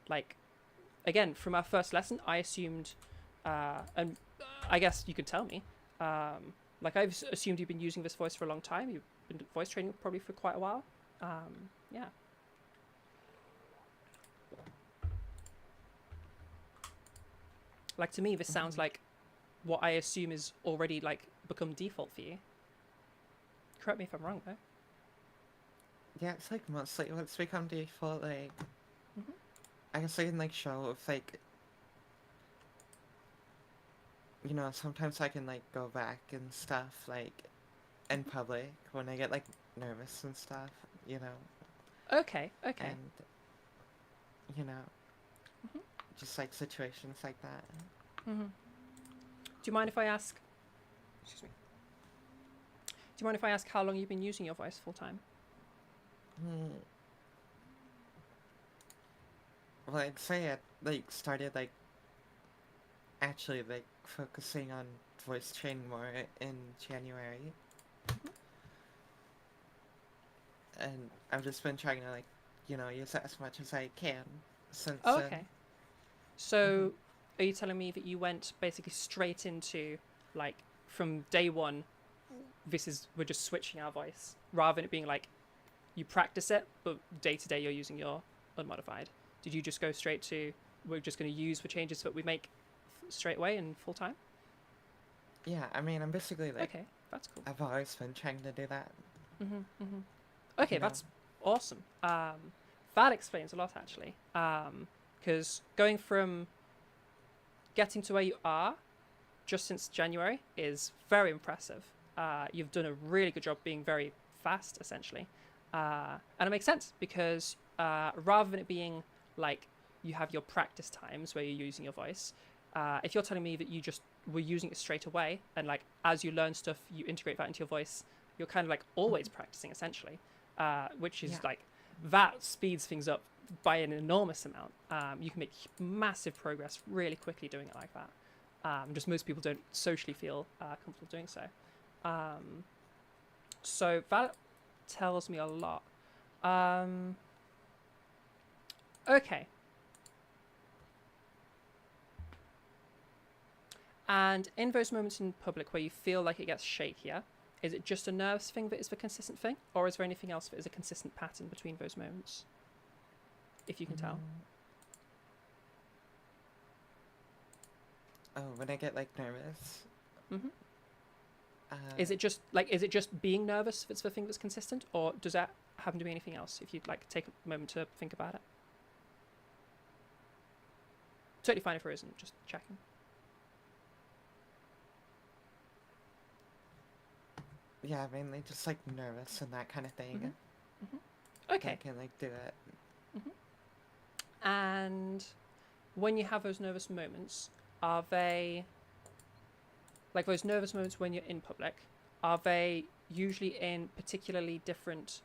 Like, again, from our first lesson, I assumed, and I guess you could tell me, like, I've assumed you've been using this voice for a long time. You've been voice training probably for quite a while. Yeah. Like, to me, this sounds like what I assume is already, like, become default for you. Correct me if I'm wrong, though. Yeah, it's like mostly what's become default, like, I guess I can like show if like, you know, sometimes I can like go back and stuff, like, in public when I get like nervous and stuff, you know. Okay. And, you know, just like situations like that. Do you mind if I ask, excuse me, do you mind if I ask how long you've been using your voice full time? Well, I'd say I like started like actually like focusing on voice training more in January. And I've just been trying to like, you know, use it as much as I can since Okay. So are you telling me that you went basically straight into, like, from day one, we're just switching our voice, rather than it being like you practice it, but day to day you're using your unmodified? Did you just go straight to, we're just going to use the changes that we make straight away and full time? Yeah, I mean, I'm basically like, Okay, that's cool. I've always been trying to do that. Okay, You know? that's awesome. That explains a lot, actually. Because going from getting to where you are just since January is very impressive. You've done a really good job being very fast, essentially. And it makes sense because rather than it being like you have your practice times where you're using your voice, if you're telling me that you just were using it straight away, and like as you learn stuff, you integrate that into your voice, you're kind of like always practicing, essentially, which is like, that speeds things up by an enormous amount. You can make massive progress really quickly doing it like that. Just most people don't socially feel comfortable doing so. So that tells me a lot. Okay. And in those moments in public where you feel like it gets shakier, is it just a nerves thing that is the consistent thing? Or is there anything else that is a consistent pattern between those moments? If you can tell. Oh, when I get like nervous. Is it just being nervous that's the thing that's consistent? Or does that happen to be anything else, if you'd like take a moment to think about it? Totally fine if there isn't, just checking. yeah, mainly just like nervous and that kind of thing. Okay. I can like do it. And when you have those nervous moments, are they like those nervous moments when you're in public? Are they usually in particularly different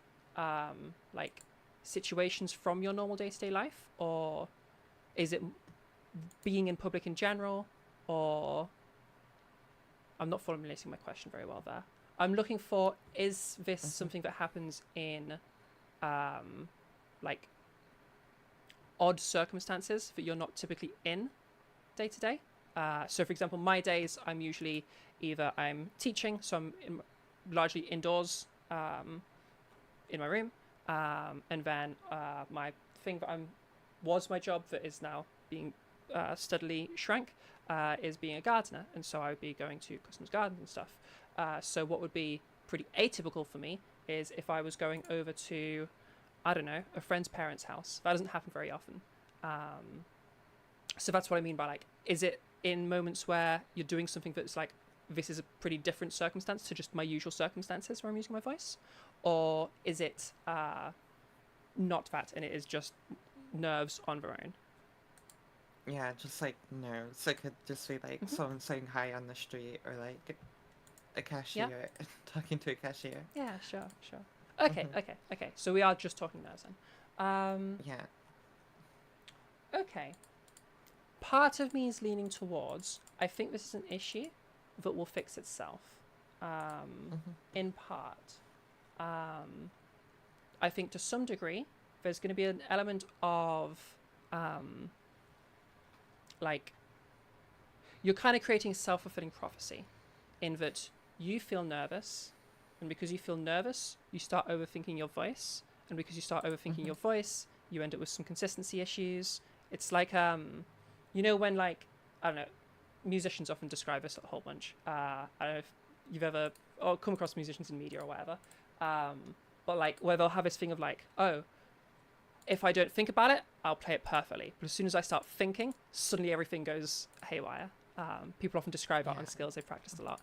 like situations from your normal day-to-day life, or is it being in public in general? Or I'm not formulating my question very well there. I'm looking for, is this something that happens in like odd circumstances that you're not typically in day to day? So for example, my days, I'm usually either I'm teaching, so I'm largely indoors in my room, and then my thing that was my job that is now being steadily shrank is being a gardener, and so I would be going to customers' gardens and stuff. So what would be pretty atypical for me is if I was going over to, I don't know, a friend's parents' house. That doesn't happen very often. So that's what I mean by like, is it in moments where you're doing something that's like, this is a pretty different circumstance to just my usual circumstances where I'm using my voice? Or is it not that and it is just nerves on their own? Yeah, just like nerves. It could just be like someone saying hi on the street, or like a cashier talking to a cashier. Yeah, sure. Okay. So we are just talking nerves then. Yeah. Okay. Part of me is leaning towards, I think this is an issue that will fix itself. In part. I think to some degree, there's going to be an element of, like, you're kind of creating a self-fulfilling prophecy in that you feel nervous, and because you feel nervous, you start overthinking your voice, and because you start overthinking your voice, you end up with some consistency issues. It's like, you know, when, like, I don't know, musicians often describe this a whole bunch. I don't know if you've ever come across musicians in media or whatever, but like where they'll have this thing of like, oh, if I don't think about it, I'll play it perfectly. But as soon as I start thinking, suddenly everything goes haywire. People often describe that on skills they've practiced a lot.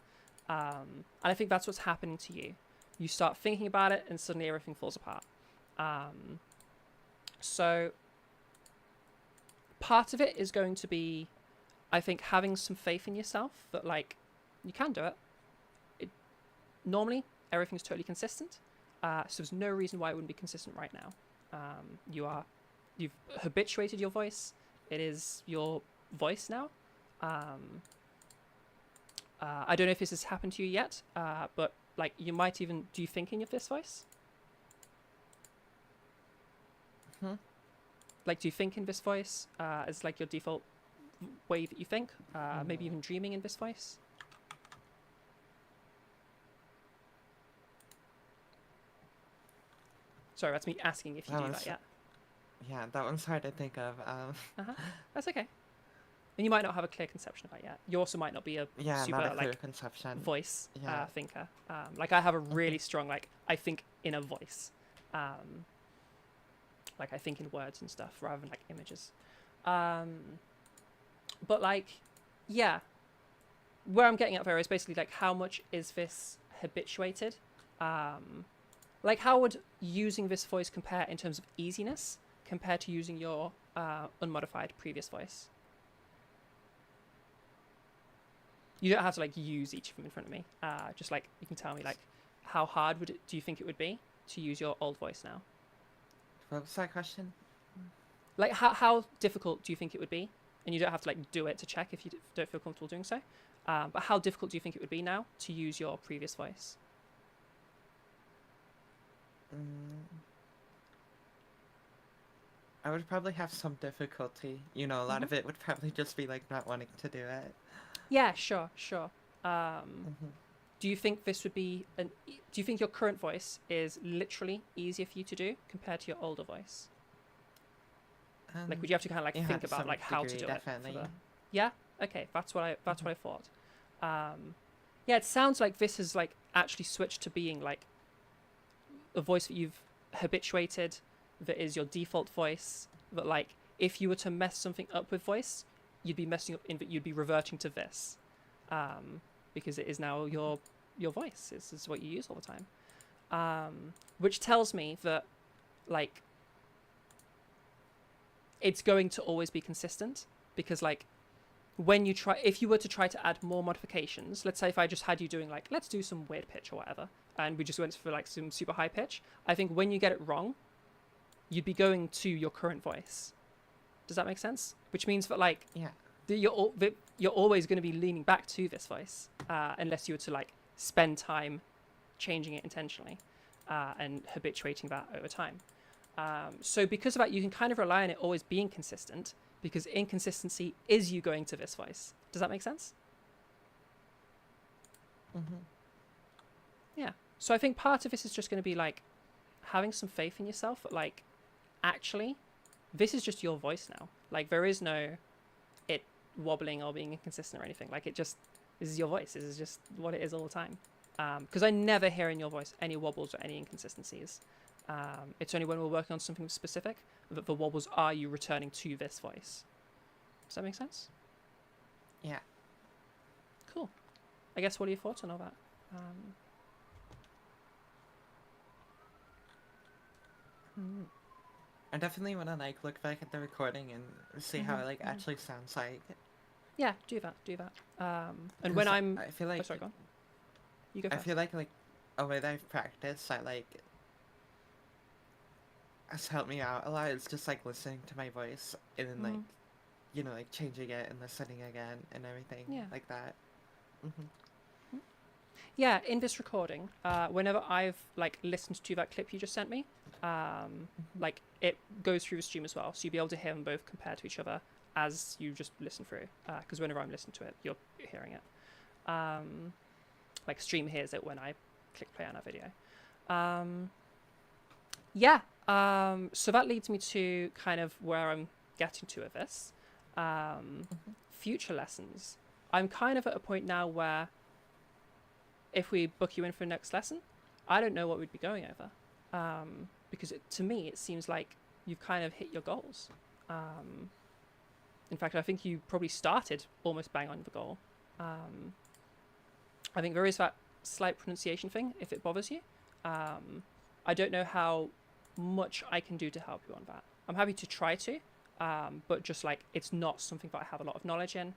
And I think that's what's happening to you. You start thinking about it and suddenly everything falls apart. So part of it is going to be, I think, having some faith in yourself that like you can do it. Normally everything's totally consistent. So there's no reason why it wouldn't be consistent right now. You've habituated your voice. It is your voice now. I don't know if this has happened to you yet, but like you might even do thinking of this voice. Like, do you think in this voice as like your default way that you think? Maybe even dreaming in this voice. Sorry, that's me asking if you do that yet. Yeah, that one's hard to think of. That's okay. And you might not have a clear conception of that yet. You also might not be a super not a clear like conception. voice thinker. Like I have a really strong like I think in a voice. Like I think in words and stuff rather than like images. But like, yeah, where I'm getting at there is basically like how much is this habituated? Like how would using this voice compare in terms of easiness compared to using your unmodified previous voice? You don't have to like use each of them in front of me. Just like you can tell me like how hard do you think it would be to use your old voice now? What was that question? Like how difficult do you think it would be? And you don't have to like do it to check if you don't feel comfortable doing so. But how difficult do you think it would be now to use your previous voice? I would probably have some difficulty. You know, a lot of it would probably just be like not wanting to do it. Yeah, sure. Do you think this would be do you think your current voice is literally easier for you to do compared to your older voice? Like, would you have to kind of like think about like how to do definitely. it? Yeah. Okay, that's what I thought. Yeah, it sounds like this has like actually switched to being like a voice that you've habituated, that is your default voice. That like if you were to mess something up with voice, you'd be messing up in that you'd be reverting to this, because it is now your your voice. Is what you use all the time, which tells me that like it's going to always be consistent, because like when you try, if you were to try to add more modifications, let's say if I just had you doing like, let's do some weird pitch or whatever, and we just went for like some super high pitch, I think when you get it wrong, you'd be going to your current voice. Does that make sense? Which means that like Yeah. you're always going to be leaning back to this voice, unless you were to like spend time changing it intentionally, and habituating that over time. So because of that, you can kind of rely on it always being consistent, because inconsistency is you going to this voice. Does that make sense? Mm-hmm. Yeah. So I think part of this is just going to be like having some faith in yourself, that like actually this is just your voice now. Like there is no it wobbling or being inconsistent or anything. Like this is your voice. This is just what it is all the time. Because I never hear in your voice any wobbles or any inconsistencies. It's only when we're working on something specific that the wobbles are you returning to this voice. Does that make sense? Yeah. Cool. I guess, what are your thoughts on all that? I definitely want to like look back at the recording and see how it like actually sounds like. Yeah, do that. And 'Cause when I'm... I feel like Oh, sorry, go on. You go I first. feel like a way that I've practiced that like has helped me out a lot. It's just like listening to my voice and then like, you know, like changing it and listening again and everything like that. Yeah, in this recording, whenever I've like listened to that clip you just sent me, like it goes through the stream as well, so you'll be able to hear them both compared to each other as you just listen through. Because whenever I'm listening to it, you're hearing it. Like stream hears it when I click play on that video. So that leads me to kind of where I'm getting to with this. Future lessons. I'm kind of at a point now where if we book you in for the next lesson, I don't know what we'd be going over. Because to me, it seems like you've kind of hit your goals. In fact, I think you probably started almost bang on the goal. I think there is that slight pronunciation thing, if it bothers you. I don't know how much I can do to help you on that. I'm happy to try to, but just like it's not something that I have a lot of knowledge in.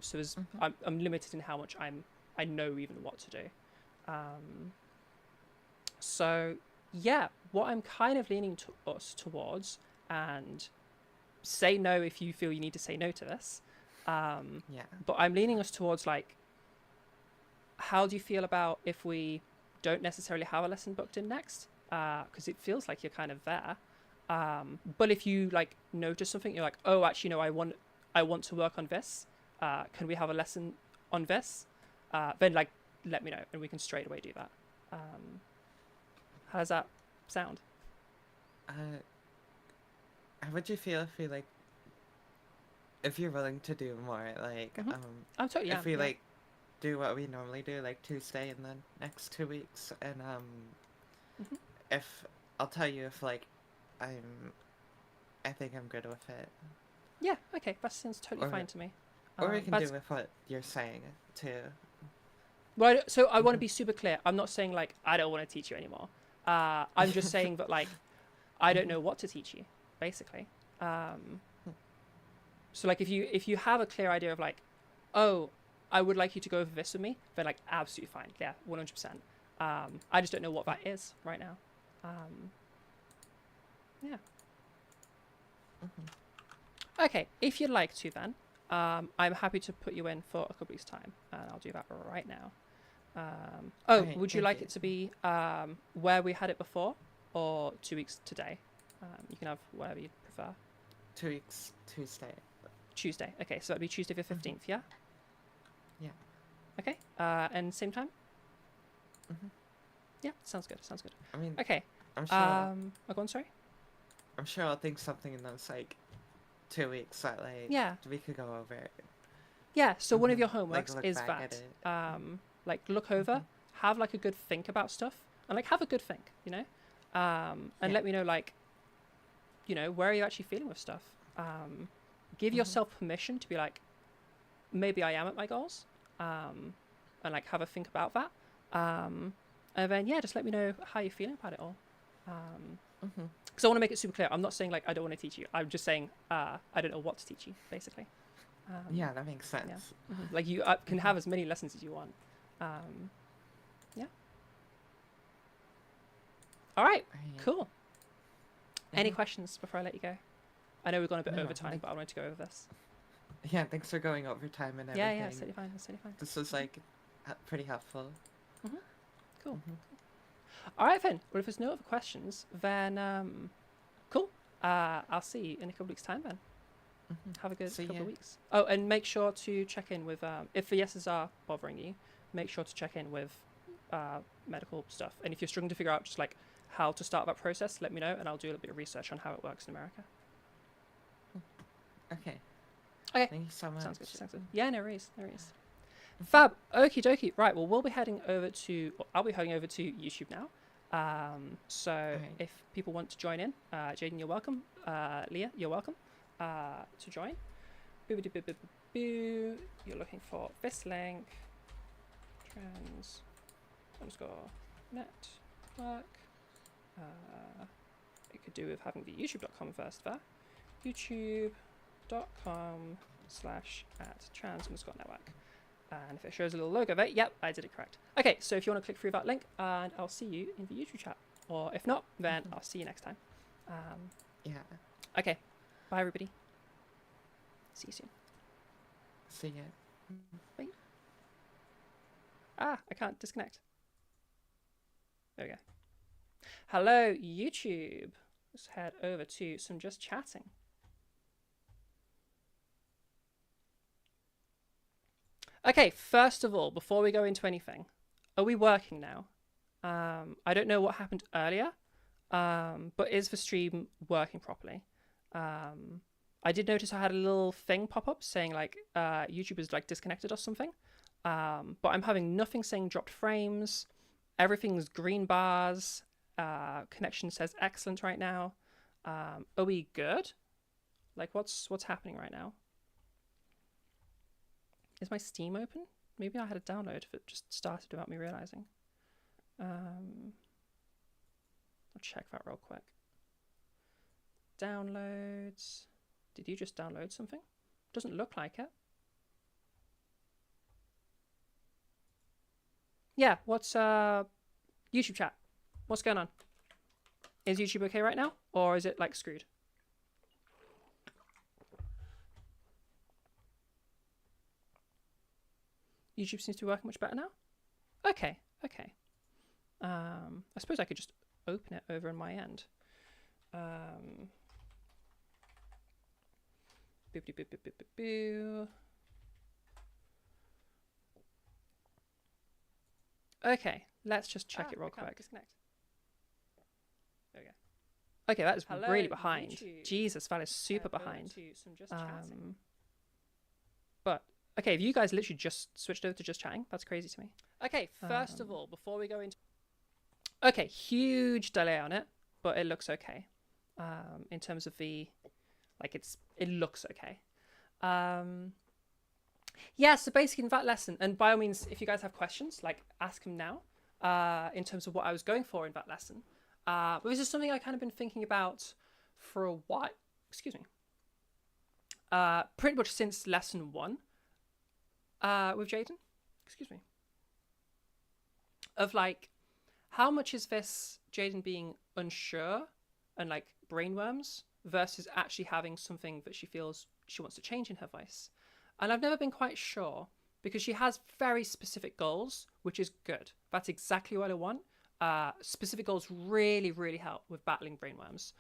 So I'm limited in how much I know even what to do. So yeah, what I'm kind of leaning to us towards, and say no if you feel you need to say no to this. But I'm leaning us towards like, how do you feel about if we don't necessarily have a lesson booked in next? Because it feels like you're kind of there. But if you like notice something, you're like, oh, actually, no, I want to work on this. Can we have a lesson on this? Then like let me know and we can straight away do that. How does that sound? How would you feel if we like, if you're willing to do more, like, I'm totally if we like do what we normally do, like Tuesday and then next 2 weeks, and if I'll tell you if like I think I'm good with it. Yeah, okay, that sounds totally fine to me. Or we can do with what you're saying too. Well, so I want to be super clear. I'm not saying like I don't want to teach you anymore. I'm just saying that like I don't know what to teach you, basically. So like if you have a clear idea of like, oh, I would like you to go over this with me, then like absolutely fine. Yeah, 100%. I just don't know what that is right now. Yeah. Okay, if you'd like to then, I'm happy to put you in for a couple weeks' time, and I'll do that right now. Right, would you thank like you. it to be where we had it before, or 2 weeks today? You can have whatever you prefer. 2 weeks Tuesday. Tuesday. Okay, so that'd be Tuesday the 15th, yeah? Yeah. Okay, and same time? Yeah, sounds good. I mean, Okay. I'm sure. Go on, sorry? I'm sure I'll think something in those like 2 weeks that like we could go over it. Yeah, so one of your Like, homeworks look is back that. at it. Like look over, have like a good think about stuff, and like have a good think, you know? And let me know like, you know, where are you actually feeling with stuff? Give yourself permission to be like, maybe I am at my goals, and like have a think about that. And then yeah, just let me know how you're feeling about it all. Mhm. Because I want to make it super clear. I'm not saying like I don't want to teach you. I'm just saying I don't know what to teach you, basically. Yeah, that makes Yeah. sense. Like you can have as many lessons as you want. Yeah. All right. Right. Cool. Any Mhm. questions before I let you go? I know we've gone a bit No, over time, like, but I wanted to go over this. yeah, thanks for going over time and Yeah, everything. it's totally fine. It's totally fine. This was like pretty helpful. Cool. Mhm. All right, then. Well, if there's no other questions, then cool. I'll see you in a couple weeks' time then. Mhm. Have a good See couple ya. of weeks. Oh, and make sure to check in with if the yeses are bothering you, make sure to check in with medical stuff. And if you're struggling to figure out just like how to start that process, let me know, and I'll do a little bit of research on how it works in America. Okay. Okay. Thank you so much. Sounds good. Sounds good. Yeah, no worries. No worries. Fab. Okie dokie. Right. Well, I'll be heading over to YouTube now. So Right. if people want to join in, Jaiden, you're welcome. Leah, you're welcome to join. Boo. You're looking for this link. Trans _ network. You could do with having the youtube.com first there. youtube.com/@trans_network. And if it shows a little logo there, yep, I did it correct. Okay, so if you want to click through that link, and I'll see you in the YouTube chat. Or if not, then I'll see you next time. Yeah. Okay, bye everybody. See you soon. See ya. Bye. I can't disconnect. There we go. Hello, YouTube. Let's head over to some just chatting. Okay, first of all, before we go into anything, are we working now? I don't know what happened earlier, but is the stream working properly? I did notice I had a little thing pop up saying like YouTube is like disconnected or something, but I'm having nothing saying dropped frames. Everything's green bars. Connection says excellent right now. Are we good? Like what's happening right now? Is my Steam open? Maybe I had a download if it just started without me realizing. I'll check that real quick. Downloads. Did you just download something? Doesn't look like it. Yeah, what's YouTube chat? What's going on? Is YouTube okay right now? Or is it like screwed? YouTube seems to be working much better now. Okay. I suppose I could just open it over on my end. Okay, let's just check it real quick. Disconnect. There we go. Okay, that is really behind. YouTube. Jesus, that is super behind. But okay, if you guys literally just switched over to just chatting, that's crazy to me. Okay, first of all, before we go into... Okay, huge delay on it, but it looks okay. In terms of the... Like, it looks okay. Yeah, so basically in that lesson, and by all means, if you guys have questions, like, ask them now, in terms of what I was going for in that lesson. But this is something I've kind of been thinking about for a while. Excuse me. Pretty much since lesson 1 with Jaiden. Excuse me. Of like, how much is this Jaiden being unsure and like brainworms versus actually having something that she feels she wants to change in her voice? And I've never been quite sure because she has very specific goals, which is good. That's exactly what I want. Specific goals really, really help with battling brainworms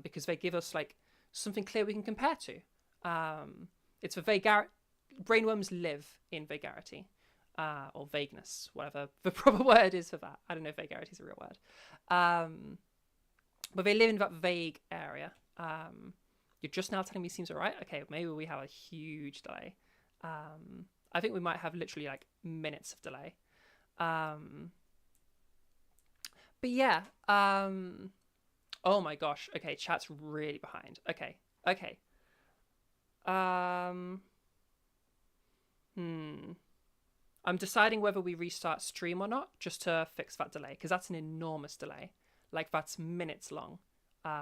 because they give us like something clear we can compare to. It's for brainworms live in vagarity or vagueness, whatever the proper word is for that. I don't know if vagarity is a real word. But they live in that vague area. You're just now telling me seems all right. Okay, maybe we have a huge delay. I think we might have literally like minutes of delay. But yeah. Oh my gosh. Okay, chat's really behind. Okay. I'm deciding whether we restart stream or not, just to fix that delay, because that's an enormous delay. Like, that's minutes long,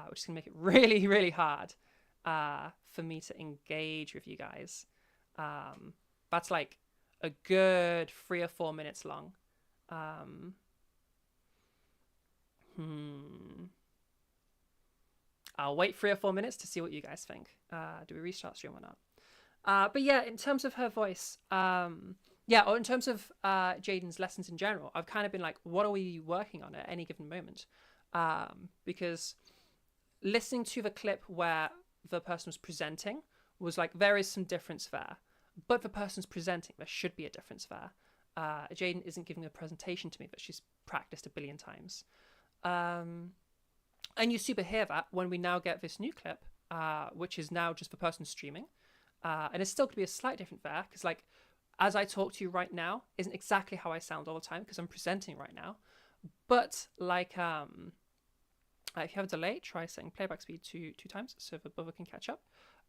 which is going to make it really, really hard for me to engage with you guys. That's like a good 3 or 4 minutes long. I'll wait 3 or 4 minutes to see what you guys think. Do we restart stream or not? But yeah, in terms of her voice, or in terms of Jaiden's lessons in general, I've kind of been like, what are we working on at any given moment? Because listening to the clip where the person was presenting was like, there is some difference there. But the person's presenting, there should be a difference there. Jaiden isn't giving a presentation to me that she's practiced a billion times. And you super hear that when we now get this new clip, which is now just the person streaming. And it's still going to be a slight different there, because like, as I talk to you right now isn't exactly how I sound all the time, because I'm presenting right now. But like, if you have a delay, try setting playback speed two times so the buffer can catch up.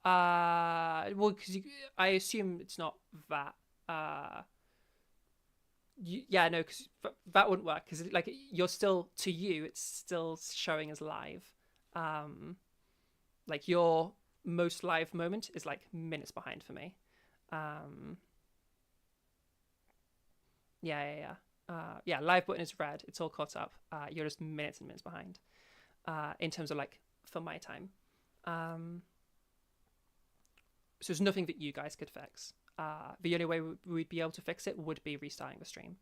Well, because I assume it's not that. No, because that wouldn't work, because like, you're still, to you, it's still showing as live. Like, your most live moment is like minutes behind for me. Live button is red, it's all caught up. You're just minutes and minutes behind in terms of like, for my time. So there's nothing that you guys could fix. The only way we'd be able to fix it would be restarting the stream.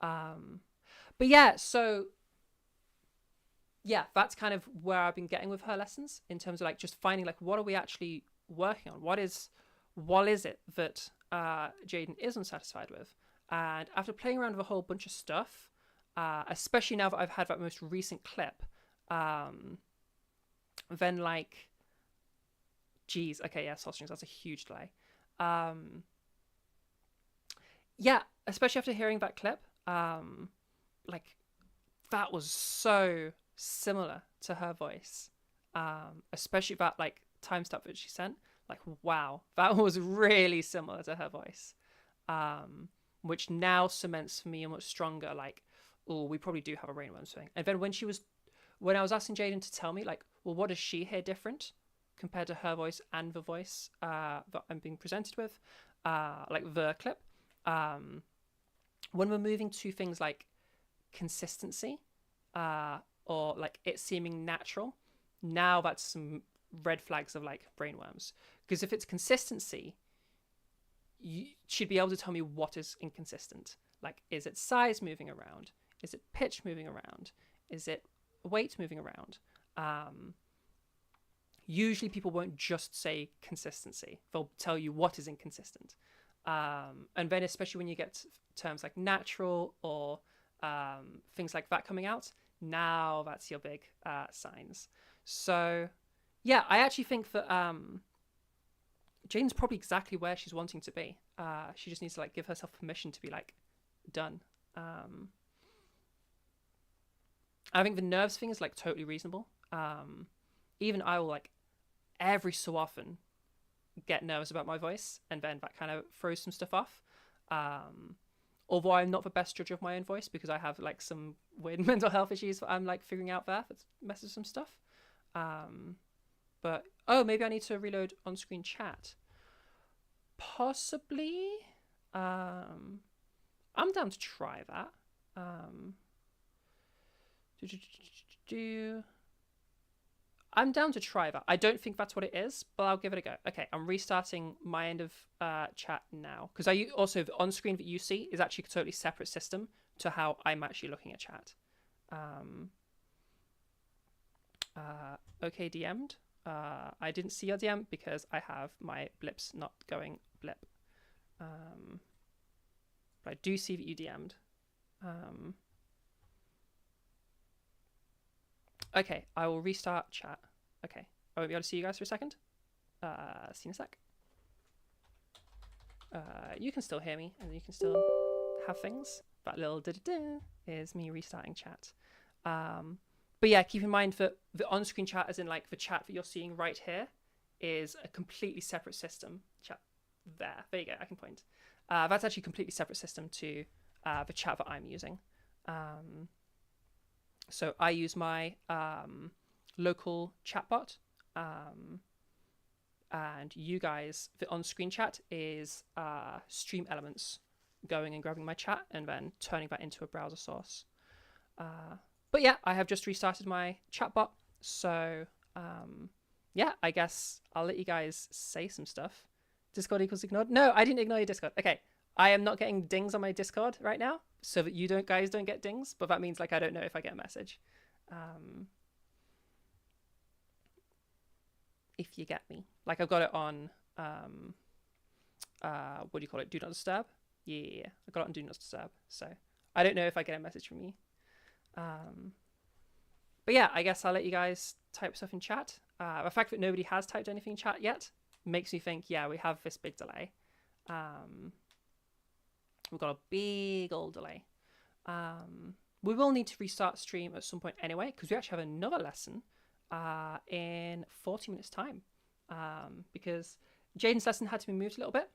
But yeah, so yeah, that's kind of where I've been getting with her lessons, in terms of like just finding like, what are we actually working on? What is it that Jaiden isn't satisfied with? And after playing around with a whole bunch of stuff, especially now that I've had that most recent clip, then like, geez, okay, yeah, sausage, that's a huge delay. Yeah, especially after hearing that clip, like, that was so similar to her voice, especially that like timestamp that she sent. Like, wow, that was really similar to her voice, which now cements for me a much stronger like, oh, we probably do have a rainworm thing. And then when I was asking Jaiden to tell me like, well, what does she hear different compared to her voice and the voice that I'm being presented with, like the clip, when we're moving to things like consistency, or like it seeming natural, now that's some red flags of like brainworms. Because if it's consistency, you should be able to tell me what is inconsistent. Like, is it size moving around? Is it pitch moving around? Is it weight moving around? Usually people won't just say consistency. They'll tell you what is inconsistent. And then especially when you get terms like natural or things like that coming out, now that's your big signs. So yeah, I actually think that Jaiden's probably exactly where she's wanting to be. She just needs to like give herself permission to be like, done. I think the nerves thing is like totally reasonable. Even I will like every so often get nervous about my voice, and then that kind of throws some stuff off. Although I'm not the best judge of my own voice, because I have like some weird mental health issues that I'm like figuring out there that messes some stuff. But maybe I need to reload on-screen chat. Possibly. I'm down to try that. I'm down to try that. I don't think that's what it is, but I'll give it a go. Okay, I'm restarting my end of chat now, because I also, the on-screen that you see is actually a totally separate system to how I'm actually looking at chat. Okay, DM'd. I didn't see your DM because I have my blips not going blip. But I do see that you DM'd. Okay, I will restart chat. Okay, I won't be able to see you guys for a second. See you in a sec. You can still hear me, and you can still have things. That little da-da-da is me restarting chat. But yeah, keep in mind that the on-screen chat, as in like the chat that you're seeing right here, is a completely separate system. Chat there you go, I can point. That's actually a completely separate system to the chat that I'm using. So I use my local chatbot, and you guys, the on-screen chat is Stream Elements going and grabbing my chat and then turning that into a browser source. But yeah, I have just restarted my chatbot, so yeah, I guess I'll let you guys say some stuff. Discord equals ignored. No, I didn't ignore your Discord. Okay, I am not getting dings on my Discord right now, so that you guys don't get dings. But that means like I don't know if I get a message. If you get me, like I've got it on. What do you call it? Do not disturb. Yeah, I got it on do not disturb. So I don't know if I get a message from you. But yeah, I guess I'll let you guys type stuff in chat. The fact that nobody has typed anything in chat yet makes me think, yeah, we have this big delay. We've got a big old delay. We will need to restart stream at some point anyway, because we actually have another lesson in 40 minutes time. Because Jaiden's lesson had to be moved a little bit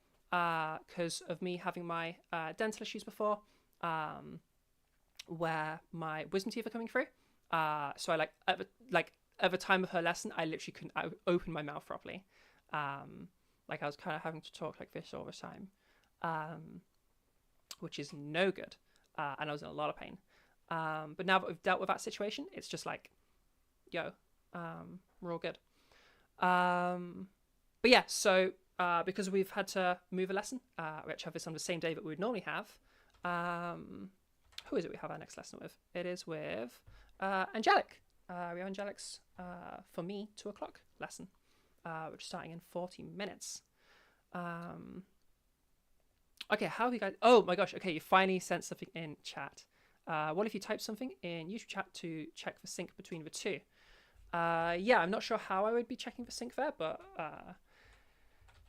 because of me having my dental issues before, where my wisdom teeth are coming through. So I at the time of her lesson, I literally couldn't open my mouth properly. Like I was kind of having to talk like this all the time, which is no good. And I was in a lot of pain. But now that we've dealt with that situation, it's just like, yo, we're all good. But yeah, so because we've had to move a lesson, we actually have this on the same day that we would normally have. Who is it we have our next lesson with? It is with Angelic. We have Angelic's, for me, 2 o'clock lesson, which is starting in 40 minutes. Okay, how have you guys... Oh my gosh, okay, you finally sent something in chat. What if you type something in YouTube chat to check the sync between the two? Yeah, I'm not sure how I would be checking the sync there, but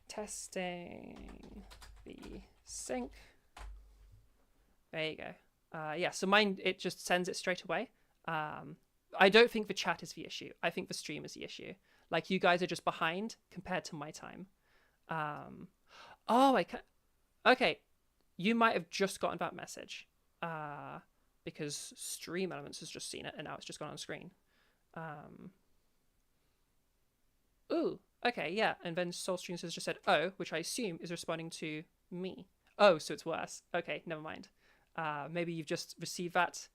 testing the sync. There you go. Yeah, so mine, it just sends it straight away. I don't think the chat is the issue. I think the stream is the issue. Like, you guys are just behind compared to my time. Oh, I can... Okay, you might have just gotten that message. Because Stream Elements has just seen it, and now it's just gone on screen. Ooh, okay, yeah. And then Soul Streams has just said, oh, which I assume is responding to me. Oh, so it's worse. Okay, never mind. Maybe you've just received that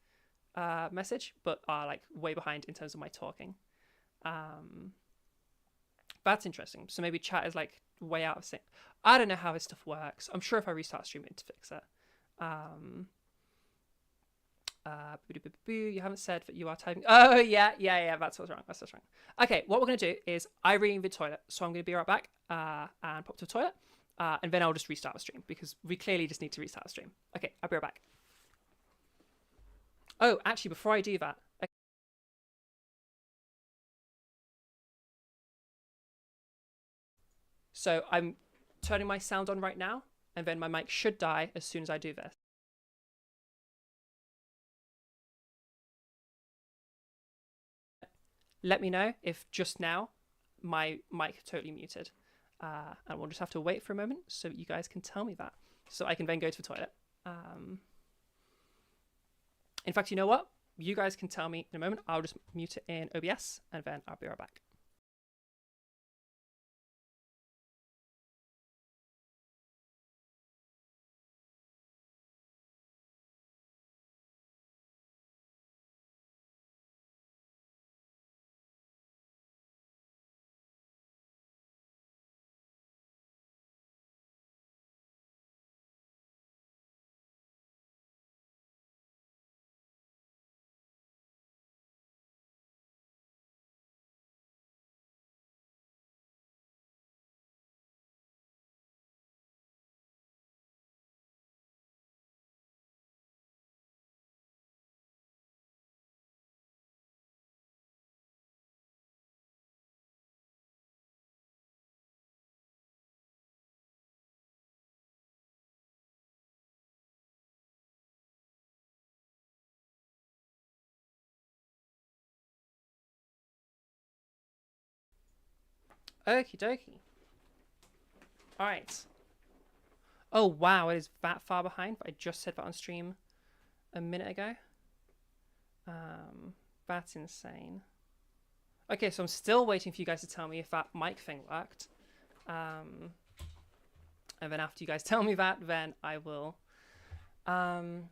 message, but are like way behind in terms of my talking. That's interesting. So maybe chat is like way out of sync. I don't know how this stuff works. I'm sure if I restart streaming to fix it. You haven't said that you are typing. Oh, yeah. That's what's wrong. Okay, what we're going to do is I ring the toilet. So I'm going to be right back and pop to the toilet. And then I'll just restart the stream because we clearly just need to restart the stream. Okay, I'll be right back. Oh, actually, before I do that... So I'm turning my sound on right now, and then my mic should die as soon as I do this. Let me know if just now my mic totally muted. And we'll just have to wait for a moment so you guys can tell me that. So I can then go to the toilet. In fact, you know what? You guys can tell me in a moment. I'll just mute it in OBS, and then I'll be right back. Okie dokie. All right. Oh wow, it is that far behind. But I just said that on stream a minute ago. That's insane. Okay, so I'm still waiting for you guys to tell me if that mic thing worked. And then after you guys tell me that, then I will. I'm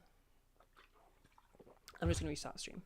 just gonna restart the stream.